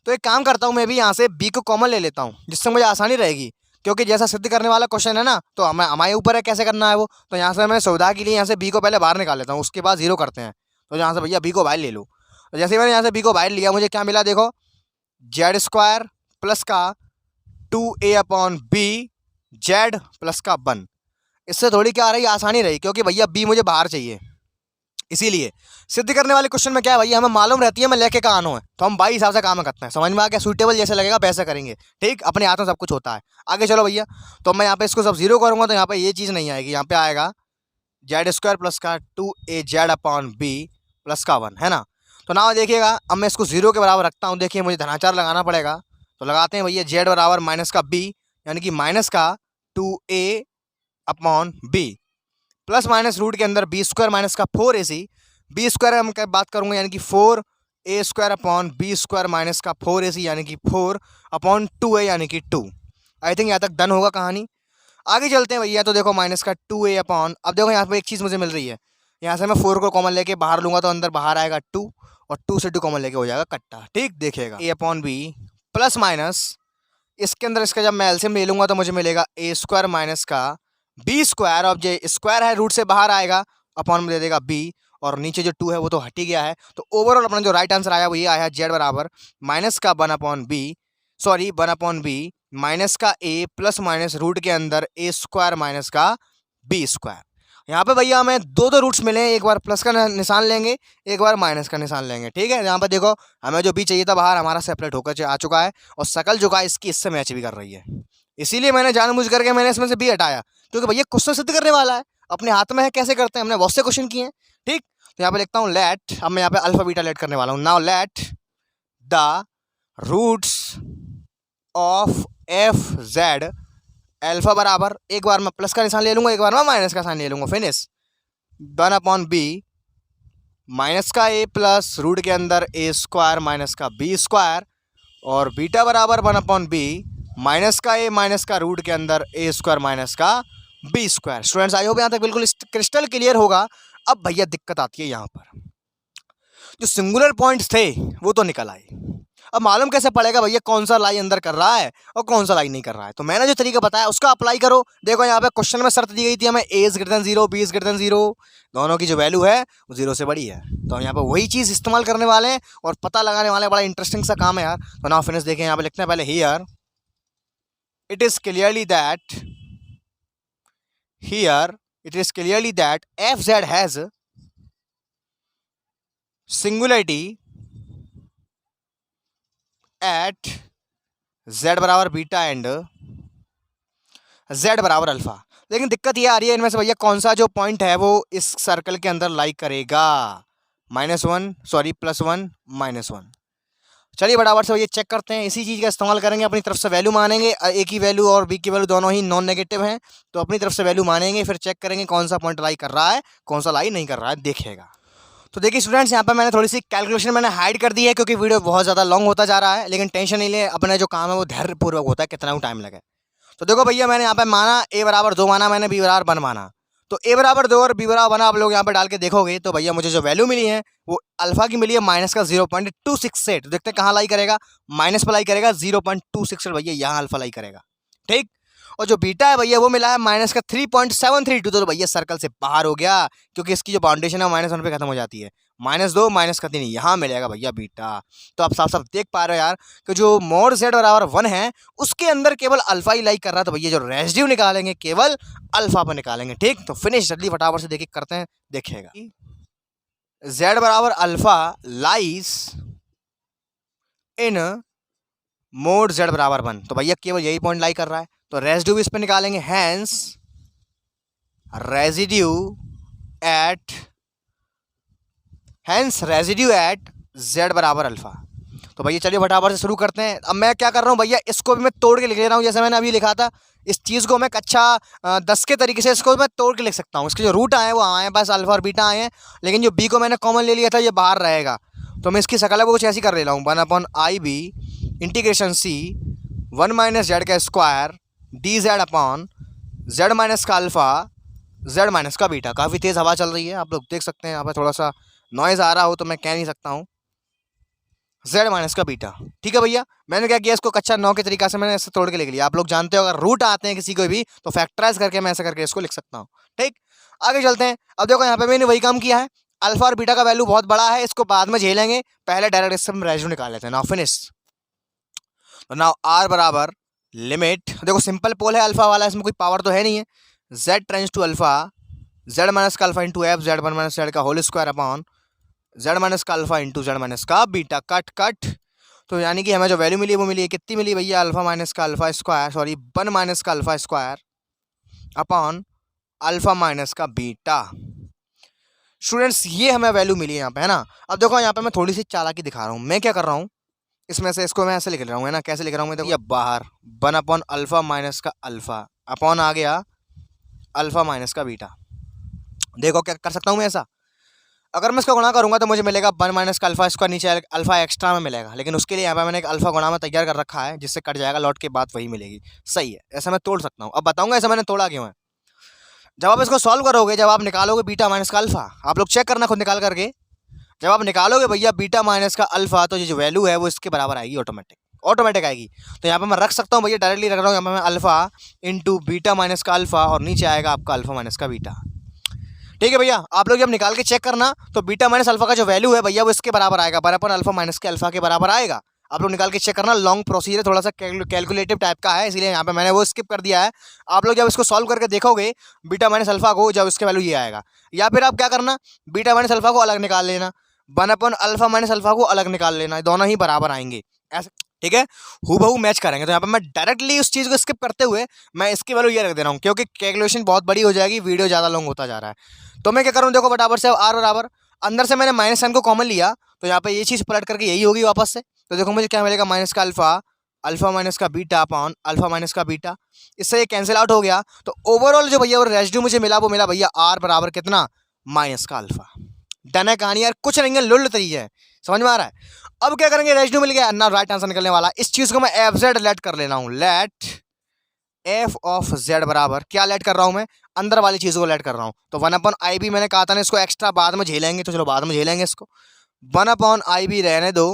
तो एक काम करता हूँ, मैं भी यहाँ से b को कॉमन ले लेता हूँ, जिससे मुझे आसानी रहेगी, क्योंकि जैसा सिद्ध करने वाला क्वेश्चन है ना, तो हमारे ऊपर है कैसे करना है वो। तो यहाँ से मैं सुविधा के लिए यहाँ से b को पहले बाहर निकाल लेता हूँ, उसके बाद 0 करते हैं। तो यहाँ से भैया b को बाहर ले लो। तो जैसे मैंने यहाँ से b को बाहर लिया, मुझे क्या मिला, देखो जेड स्क्वायर प्लस का 2a upon B Z plus का 1। इससे थोड़ी क्या रही, आसानी रही, क्योंकि भैया b मुझे बाहर चाहिए। इसीलिए सिद्ध करने वाले क्वेश्चन में क्या है भैया, हमें मालूम रहती है मैं लेके कहाँ आना है, तो हम बाई हिसाब से काम करते हैं। समझ में आ गया, सूटेबल जैसे लगेगा वैसा करेंगे, ठीक। अपने हाथ में सब कुछ होता है। आगे चलो भैया, तो मैं यहाँ पे इसको सब 0 करूँगा, तो यहाँ पे ये चीज़ नहीं आएगी, यहाँ पे आएगा जेड स्क्वायर प्लस का 2a Z upon B plus का 1, है ना। तो ना देखिएगा, अब मैं इसको 0 के बराबर रखता हूँ। देखिए मुझे धनाचार लगाना पड़ेगा, तो लगाते हैं भैया, जेड बराबर माइनस का b यानी कि माइनस का 2a upon B plus minus root के अंदर बी स्क्वायर माइनस का 4ac, बी स्क्वायर हम बात करूँगा यानी कि 4a square upon B square minus का 4ac यानी कि 4 अपॉन 2a यानी कि 2। आई थिंक यहाँ तक डन होगा कहानी। आगे चलते हैं भैया। तो देखो माइनस का 2a अपॉन, अब देखो यहाँ पे एक चीज़ मुझे मिल रही है, यहाँ से मैं 4 को कॉमन लेके बाहर लूँगा, तो अंदर बाहर आएगा 2, और 2 से 2 कॉमन लेके हो जाएगा कट्टा, ठीक। देखिएगा a upon B plus minus इसके अंदर इसका जब मैं एलसीएम ले लूँगा तो मुझे मिलेगा a स्क्वायर माइनस का बी स्क्वायर, अब जो स्क्वायर है रूट से बाहर आएगा, अपॉन में दे देगा b, और नीचे जो 2 है वो तो हट ही गया है। तो ओवरऑल अपना जो राइट आंसर आया वो ये आया, जेड बराबर माइनस का 1 upon B, sorry 1 upon B minus का a प्लस माइनस रूट के अंदर a स्क्वायर माइनस का b स्क्वायर। यहाँ पे भैया हमें दो रूट्स मिले हैं, एक बार प्लस का निशान लेंगे, एक बार माइनस का निशान लेंगे, ठीक है। यहाँ पर देखो हमें जो b चाहिए था बाहर, हमारा सेपरेट होकर आ चुका है, और शकल जो का इसकी इससे मैच भी कर रही है। इसीलिए मैंने जानबूझ करके मैंने इसमें से b हटाया, क्योंकि भैया क्वेश्चन सिद्ध करने वाला है, अपने हाथ में है कैसे करते हैं, हमने बहुत से क्वेश्चन किए हैं, ठीक। तो यहाँ पे लिखता हूँ लेट, अब मैं यहाँ पे अल्फा बीटा लेट करने वाला हूँ। Now let the roots of F Z alpha बराबर, एक बार मैं प्लस का निशान ले लूँगा, एक बार मैं माइनस का निशान ले लूँगा, finish. One upon B minus का ए प्लस रूट के अंदर ए स्क्वायर माइनस का बी स्क्वायर, और बीटा बराबर वन अपॉन बी माइनस का ए माइनस का रूट के अंदर ए स्क्वायर माइनस का B square. Students I hope यहाँ तक बिल्कुल क्रिस्टल क्लियर होगा। अब भैया दिक्कत आती है यहाँ पर, जो सिंगुलर पॉइंट्स थे वो तो निकल आए। अब मालूम कैसे पड़ेगा भैया कौन सा लाई अंदर कर रहा है और कौन सा लाई नहीं कर रहा है? तो मैंने जो तरीका बताया उसका अप्लाई करो। देखो यहाँ पे क्वेश्चन में शर्त दी गई थी हमें a is greater than zero, b is greater than zero, दोनों की जो वैल्यू है वो जीरो से बड़ी है। तो हम यहाँ पे वही चीज़ इस्तेमाल करने वाले हैं और पता लगाने वाले हैं। बड़ा इंटरेस्टिंग सा काम है यार। तो नाउ फिनिश देखें, यहाँ पे लिखते हैं पहले here it is clearly that, here it is clearly that F Z has singularity at z बराबर बीटा एंड z बराबर अल्फा। लेकिन दिक्कत ये आ रही है इनमें से भैया कौन सा जो पॉइंट है वो इस सर्कल के अंदर लाई करेगा, +1 -1। चलिए बराबर से भैया चेक करते हैं। इसी चीज़ का इस्तेमाल करेंगे, अपनी तरफ से वैल्यू मानेंगे। ए की वैल्यू और बी की वैल्यू दोनों ही नॉन नेगेटिव हैं, तो अपनी तरफ से वैल्यू मानेंगे, फिर चेक करेंगे कौन सा पॉइंट लाई कर रहा है कौन सा लाई नहीं कर रहा है, देखेगा। तो देखिए स्टूडेंट्स, यहाँ पे मैंने थोड़ी सी कैलकुलेशन मैंने हाइड कर दी है क्योंकि वीडियो बहुत ज़्यादा लॉन्ग होता जा रहा है। लेकिन टेंशन नहीं ले, अपना जो काम है वो धैर्यपूर्वक होता है, कितना टाइम लगे। तो देखो भैया मैंने यहाँ पे माना ए बराबर 2 माना, मैंने बी बराबर 1 माना। तो ए बराबर 2 और बी बराबर 1 आप लोग यहाँ पे डाल के देखोगे तो भैया मुझे जो वैल्यू मिली है वो अल्फा की मिली है माइनस का 0.268। तो देखते हैं कहाँ लाई करेगा, माइनस पर लाई करेगा 0.268 भैया यहाँ अल्फा लाई करेगा, ठीक। और जो बीटा है भैया वो मिला है माइनस का 3.732। तो भैया सर्कल से बाहर हो गया क्योंकि इसकी जो बाउंडेशन है -1 पे खत्म हो जाती है। -2 -3 यहाँ मिलेगा भैया बीटा। तो आप साफ साफ देख पा रहे हो यार कि जो मोड z बराबर 1 है उसके अंदर केवल अल्फा ही लाइक कर रहा है। तो भैया जो रेसिड्यू निकालेंगे केवल अल्फा पर निकालेंगे, ठीक। तो फिनिश जल्दी फटाफट से देखिए करते हैं, देखिएगा z बराबर alpha lies in mod z बराबर 1। तो भैया केवल यही पॉइंट लाई कर रहा है, तो रेसिड्यू भी इस पर निकालेंगे। हैंस रेसिड्यू एट z बराबर अल्फा। तो भैया चलिए फटाफट से शुरू करते हैं। अब मैं क्या कर रहा हूँ भैया, इसको भी मैं तोड़ के लिख ले रहा हूँ, जैसे मैंने अभी लिखा था। इस चीज़ को मैं कक्षा 10 के तरीके से इसको मैं तोड़ के लिख सकता हूँ। इसके जो रूट आए हैं वो आए हैं, बस अल्फा और बीटा आए हैं, लेकिन जो बी को मैंने कॉमन ले लिया था ये बाहर रहेगा। तो मैं इसकी शकल है वो कुछ ऐसी कर ले रहा हूँ, 1/IB इंटीग्रेशन C 1 - z का square dz upon z minus का अल्फा z माइनस का बीटा। काफ़ी तेज़ हवा चल रही है, आप लोग देख सकते हैं। यहाँ पर थोड़ा सा नॉइज़ आ रहा हो तो मैं कह नहीं सकता हूँ, z माइनस का बीटा, ठीक है भैया। मैंने क्या किया, इसको कक्षा 9 के तरीका से मैंने ऐसे तोड़ के लिख लिया। आप लोग जानते हो अगर रूट आते हैं किसी को भी तो फैक्टराइज करके मैं ऐसा करके इसको लिख सकता हूँ, ठीक। आगे चलते हैं। अब देखो यहाँ पे मैंने वही काम किया है, अल्फा और बीटा का वैल्यू बहुत बड़ा है, इसको बाद में झेलेंगे, पहले डायरेक्ट इससे हम रेशियो निकाल लेते हैं। Now finish. तो नाउ आर बराबर लिमिट, देखो सिंपल पोल है अल्फा वाला, इसमें कोई पावर तो है नहीं है। z tends to alpha z minus का alpha into f z 1 - z का whole square upon z minus का अल्फा इंटू z माइनस का बीटा। Cut cut. तो यानी कि हमें जो वैल्यू मिली है वो मिली है, कितनी मिली भैया, अल्फा माइनस का अल्फा स्क्वायर, सॉरी 1 माइनस का alpha square upon alpha minus का बीटा। स्टूडेंट्स ये हमें वैल्यू मिली है यहाँ पे, है ना। अब देखो यहाँ पे मैं थोड़ी सी चालाकी दिखा रहा हूँ। मैं क्या कर रहा हूँ, इसमें से इसको मैं ऐसे लिख रहा हूँ, है ना। कैसे लिख रहा हूँ मैं, देखो ये बाहर 1 अपॉन अल्फा माइनस का अल्फा अपॉन आ गया अल्फा माइनस का बीटा। देखो क्या कर सकता हूँ मैं ऐसा, अगर मैं इसका गुणा करूँगा तो मुझे मिलेगा 1 माइनस का अल्फा स्क्वायर, नीचे अल्फा एक्स्ट्रा में मिलेगा, लेकिन उसके लिए यहाँ पे मैंने एक अल्फा गुणा में तैयार कर रखा है जिससे कट जाएगा, लौट के बाद वही मिलेगी। सही है, ऐसा मैं तोड़ सकता हूँ। अब बताऊँगा ऐसा मैंने तोड़ा क्यों है। जब आप इसको सॉल्व करोगे, जब आप निकालोगे बीटा माइनस का अल्फा, आप लोग चेक करना खुद निकाल करके, जब आप निकालोगे भैया बीटा माइनस का अल्फा तो ये जो वैल्यू है वो इसके बराबर आएगी, ऑटोमेटिक आएगी। तो यहाँ पे मैं रख सकता हूँ भैया, डायरेक्टली रख रहा हूँ यहाँ पे मैं अल्फा इंटू बीटा माइनस का अल्फा, और नीचे आएगा आपका अल्फा माइनस का बीटा, ठीक है भैया। आप लोग जब निकाल के चेक करना तो बीटा माइनस अल्फा का जो वैल्यू है भैया वो इसके बराबर आएगा, बराबर अल्फा माइनस के अल्फा के बराबर आएगा। आप लोग निकाल के चेक करना, लॉन्ग प्रोसीजर थोड़ा सा कैलकुलेटिव टाइप का है, इसलिए यहाँ पे मैंने वो स्किप कर दिया है। आप लोग जब इसको सॉल्व करके देखोगे बीटा माइनस अल्फा को, जब इसके वैल्यू ये आएगा, या फिर आप क्या करना, बीटा माइनस अल्फा को अलग निकाल लेना, 1 अपॉन अल्फा माइनस अल्फा को अलग निकाल लेना, दोनों ही बराबर आएंगे ऐसे, ठीक है, हूबहू मैच करेंगे। तो यहाँ पे मैं डायरेक्टली उस चीज़ को स्किप करते हुए मैं इसकी वैल्यू ये रख दे रहा हूँ क्योंकि कैलकुलेशन बहुत बड़ी हो जाएगी, वीडियो ज़्यादा लॉन्ग होता जा रहा है। तो मैं क्या करूँ, देखो फटाफट से आर बराबर, अंदर से मैंने माइनस साइन को कॉमन लिया तो यहाँ पे ये चीज़ पलट करके यही होगी वापस से। तो देखो मुझे क्या मिलेगा, माइनस का अल्फा, अल्फा माइनस का बीटा अपॉन अल्फा माइनस का बीटा, इससे ये कैंसिल आउट हो गया। तो ओवरऑल जो भैया वो रेसिड्यू मुझे मिला वो मिला भैया आर बराबर कितना, माइनस का अल्फा। डन है कहानी यार, कुछ नहीं है, लुल्ल तरीका है, समझ में आ रहा है। अब क्या करेंगे, रेजिड्यू मिल गया ना, राइट आंसर निकलने वाला। इस चीज को मैं एफ जेड लेट कर लेना हूं, लेट एफ ऑफ जेड बराबर क्या लेट कर रहा हूं मैं, अंदर वाली चीज को लेट कर रहा हूं। तो 1/IB मैंने कहा था ना, इसको एक्स्ट्रा बाद में झेलेंगे, तो चलो बाद में झेलेंगे इसको। 1/IB रहने दो,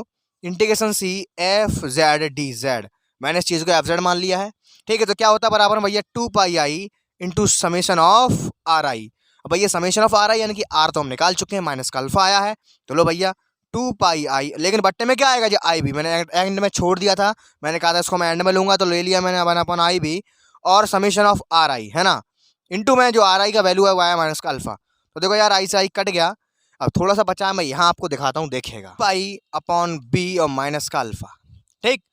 integration C F Z D Z. मैंने इस चीज को एफ जेड मान लिया है, ठीक है। तो क्या होता है बराबर भैया 2πi into summation of r आई। भैया समेशन ऑफ आर आई यानी कि आर तो हम निकाल चुके हैं, माइनस का अल्फा आया है। तो लो भैया 2πi, लेकिन बट्टे में क्या आएगा जो आई बी, मैंने एंड में छोड़ दिया था, मैंने कहा था इसको मैं एंड में लूंगा, तो ले लिया मैंने 1/IB और समेशन ऑफ आर आई है ना, इंटू में जो आर आई का वैल्यू है वो आया माइनस का अल्फा। तो देखो यार आई से आई कट गया, अब थोड़ा सा बचा है, मैं यहाँ आपको दिखाता हूँ, देखिएगा π/b और माइनस का अल्फा, ठीक।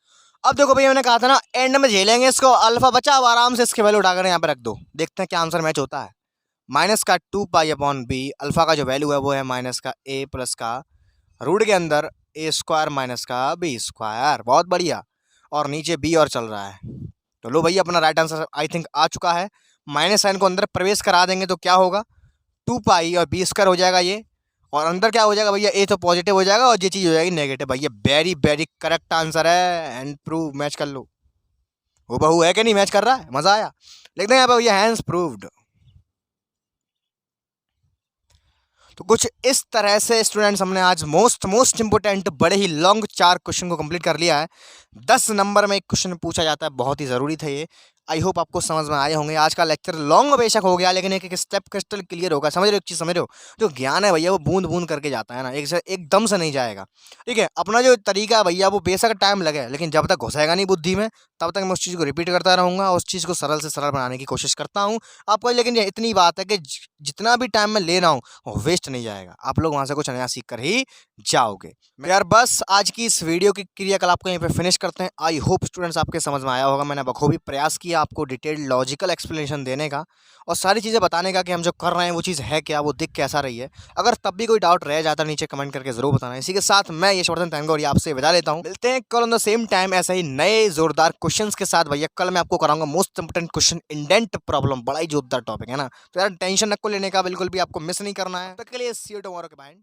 अब देखो भैया मैंने कहा था ना एंड में झेलेंगे इसको, अल्फा बचा, अब आराम से इसके वैल्यू उठाकर यहाँ पे रख दो, देखते हैं क्या आंसर मैच होता है। माइनस का 2π/b, अल्फा का जो वैल्यू है वो है माइनस का a प्लस का रूट के अंदर a स्क्वायर माइनस का b स्क्वायर, बहुत बढ़िया। और नीचे b और चल रहा है, तो लो भैया अपना राइट आंसर आई थिंक आ चुका है। माइनस साइन को अंदर प्रवेश करा देंगे तो क्या होगा, 2π और b स्क्वायर हो जाएगा ये, और अंदर क्या हो जाएगा भैया, a तो पॉजिटिव हो जाएगा और ये चीज़ हो जाएगी नेगेटिव। भैया वेरी वेरी करेक्ट आंसर है, एंड प्रूव, मैच कर लो। वो बहू है कि नहीं, मैच कर रहा है, मजा आया। लिखते हैं यहाँ पे भैया हैंस प्रूव्ड। तो कुछ इस तरह से स्टूडेंट्स हमने आज मोस्ट इंपोर्टेंट बड़े ही लॉन्ग 4 क्वेश्चन को कंप्लीट कर लिया है। 10 नंबर में एक क्वेश्चन पूछा जाता है, बहुत ही ज़रूरी था ये। आई होप आपको समझ में आए होंगे। आज का लेक्चर लॉन्ग बेशक हो गया, लेकिन एक एक स्टेप क्रिस्टल क्लियर होगा। समझ रहे हो, एक चीज़ समझ रहे हो, जो ज्ञान है भैया वो बूंद बूंद करके जाता है ना, एकदम से नहीं जाएगा, ठीक है। अपना जो तरीका है भैया वो बेशक टाइम लगे, लेकिन जब तक घुसेगा नहीं बुद्धि में तब तक मैं उस चीज़ को रिपीट करता रहूँगा, उस चीज़ को सरल से सरल बनाने की कोशिश करता हूँ आपको। लेकिन ये इतनी बात है कि जितना भी टाइम मैं ले रहा हूँ वो वेस्ट नहीं जाएगा, आप लोग वहाँ से कुछ नया सीख कर ही जाओगे। यार बस आज की इस वीडियो की क्रियाकलाप को यहीं पे फिनिश करते हैं। आई होप स्टूडेंट्स आपके समझ में आया होगा। मैंने बखूबी प्रयास किया आपको डिटेल्ड लॉजिकल एक्सप्लेनेशन देने का और सारी चीज़ें बताने का कि हम जो कर रहे हैं वो चीज़ है क्या, वो दिख कैसा रही है। अगर तब भी कोई डाउट रह जाता नीचे कमेंट करके जरूर बताना। इसी के साथ मैं यशवर्धन तंगौर आपसे विदा लेता हूँ। मिलते हैं कल ऑन द सेम टाइम ऐसे ही नए जोरदार क्वेश्चंस के साथ। भैया कल मैं आपको कराऊंगा most important question, indent problem, बड़ा ही जोरदार टॉपिक है ना। तो यार टेंशन नको लेने का, बिल्कुल भी आपको मिस नहीं करना है। तब तक के लिए सी यू टुमारो के बाय।